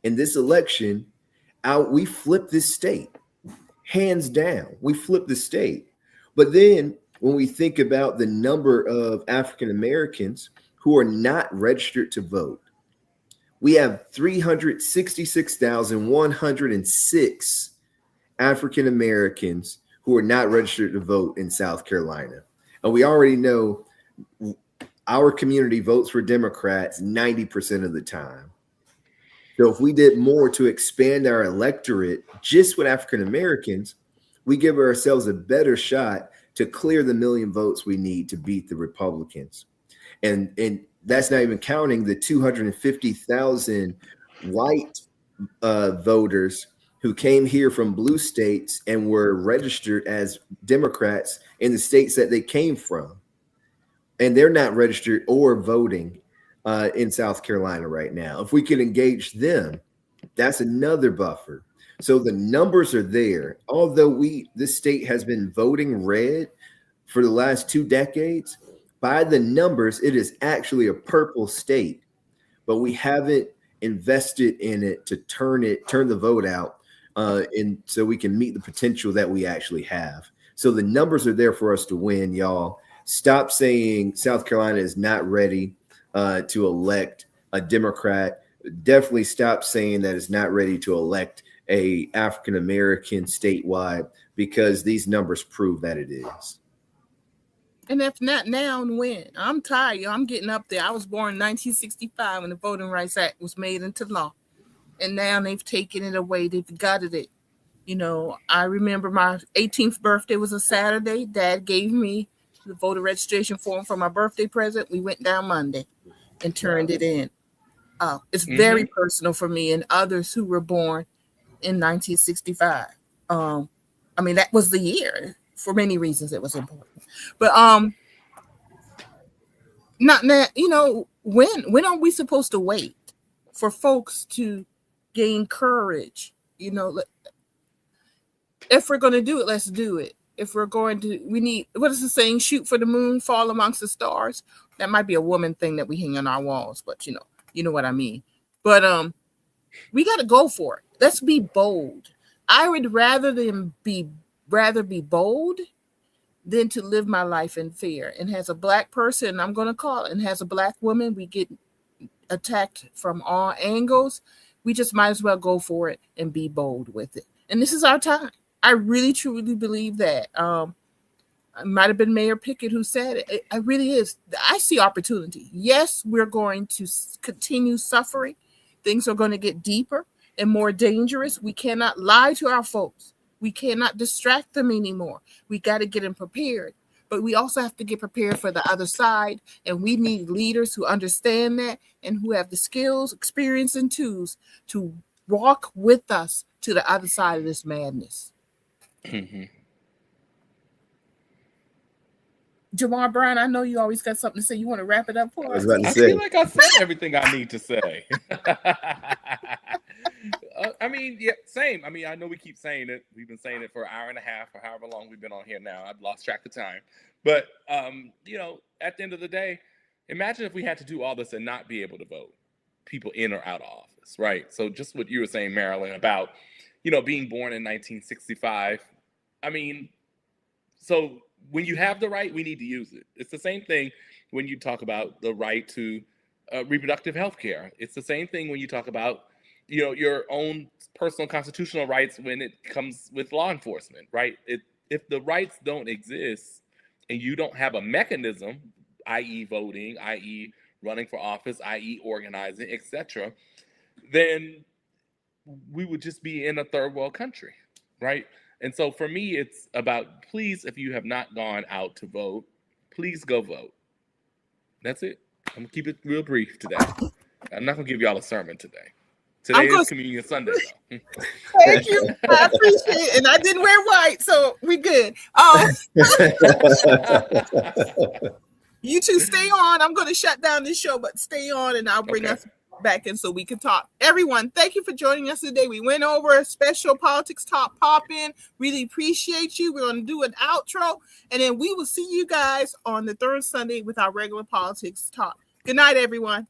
in this election, we flipped this state. Hands down, we flipped the state. But then when we think about the number of African Americans who are not registered to vote. We have 366,106 African Americans who are not registered to vote in South Carolina. And we already know our community votes for Democrats 90% of the time. So if we did more to expand our electorate just with African Americans, we give ourselves a better shot to clear the million votes we need to beat the Republicans. And that's not even counting the 250,000 white voters who came here from blue states and were registered as Democrats in the states that they came from. And they're not registered or voting in South Carolina right now. If we could engage them, that's another buffer. So the numbers are there. Although this state has been voting red for the last 2 decades, by the numbers, it is actually a purple state, but we haven't invested in it to turn the vote out, and so we can meet the potential that we actually have. So the numbers are there for us to win, y'all. Stop saying South Carolina is not ready to elect a Democrat. Definitely stop saying that it's not ready to elect a African American statewide, because these numbers prove that it is. And if not now, and when? I'm tired. I'm getting up there. I was born in 1965 when the Voting Rights Act was made into law. And now they've taken it away. They've gutted it. You know, I remember my 18th birthday was a Saturday. Dad gave me the voter registration form for my birthday present. We went down Monday and turned it in. It's very personal for me and others who were born in 1965. I mean, that was the year. For many reasons, it was important. But not now. You know, when are we supposed to wait for folks to gain courage? You know, if we're going to do it, let's do it. If we're going to, we need, what is the saying? Shoot for the moon, fall amongst the stars. That might be a woman thing that we hang on our walls, but you know what I mean. But we got to go for it. Let's be bold. I would rather be bold than to live my life in fear. And as a Black person, I'm going to call it, and as a Black woman, we get attacked from all angles. We just might as well go for it and be bold with it. And this is our time. I really, truly believe that. It might have been Mayor Pickett who said it. It really is. I see opportunity. Yes, we're going to continue suffering. Things are going to get deeper and more dangerous. We cannot lie to our folks. We cannot distract them anymore. We got to get them prepared. But we also have to get prepared for the other side. And we need leaders who understand that and who have the skills, experience, and tools to walk with us to the other side of this madness. Jamar Brown, I know you always got something to say. You want to wrap it up for us? I feel like I said everything I need to say. I mean, yeah, same. I mean, I know we keep saying it. We've been saying it for an hour and a half or however long we've been on here now. I've lost track of time. But, you know, at the end of the day, imagine if we had to do all this and not be able to vote people in or out of office, right? So just what you were saying, Marilyn, about, you know, being born in 1965. I mean, so when you have the right, we need to use it. It's the same thing when you talk about the right to reproductive health care. It's the same thing when you talk about, you know, your own personal constitutional rights when it comes with law enforcement, right? If the rights don't exist and you don't have a mechanism, i.e. voting, i.e. running for office, i.e. organizing, etc., then we would just be in a third world country, right? And so for me, it's about, please, if you have not gone out to vote, please go vote. That's it. I'm going to keep it real brief today. I'm not going to give y'all a sermon today. Today is Communion Sunday, though. Thank you. I appreciate it. And I didn't wear white, so we good. You two stay on. I'm going to shut down this show, but stay on and I'll bring us back in so we can talk. Everyone, thank you for joining us today. We went over a special Politics Talk pop-in. Really appreciate you. We're going to do an outro, and then we will see you guys on the third Sunday with our regular Politics Talk. Good night, everyone.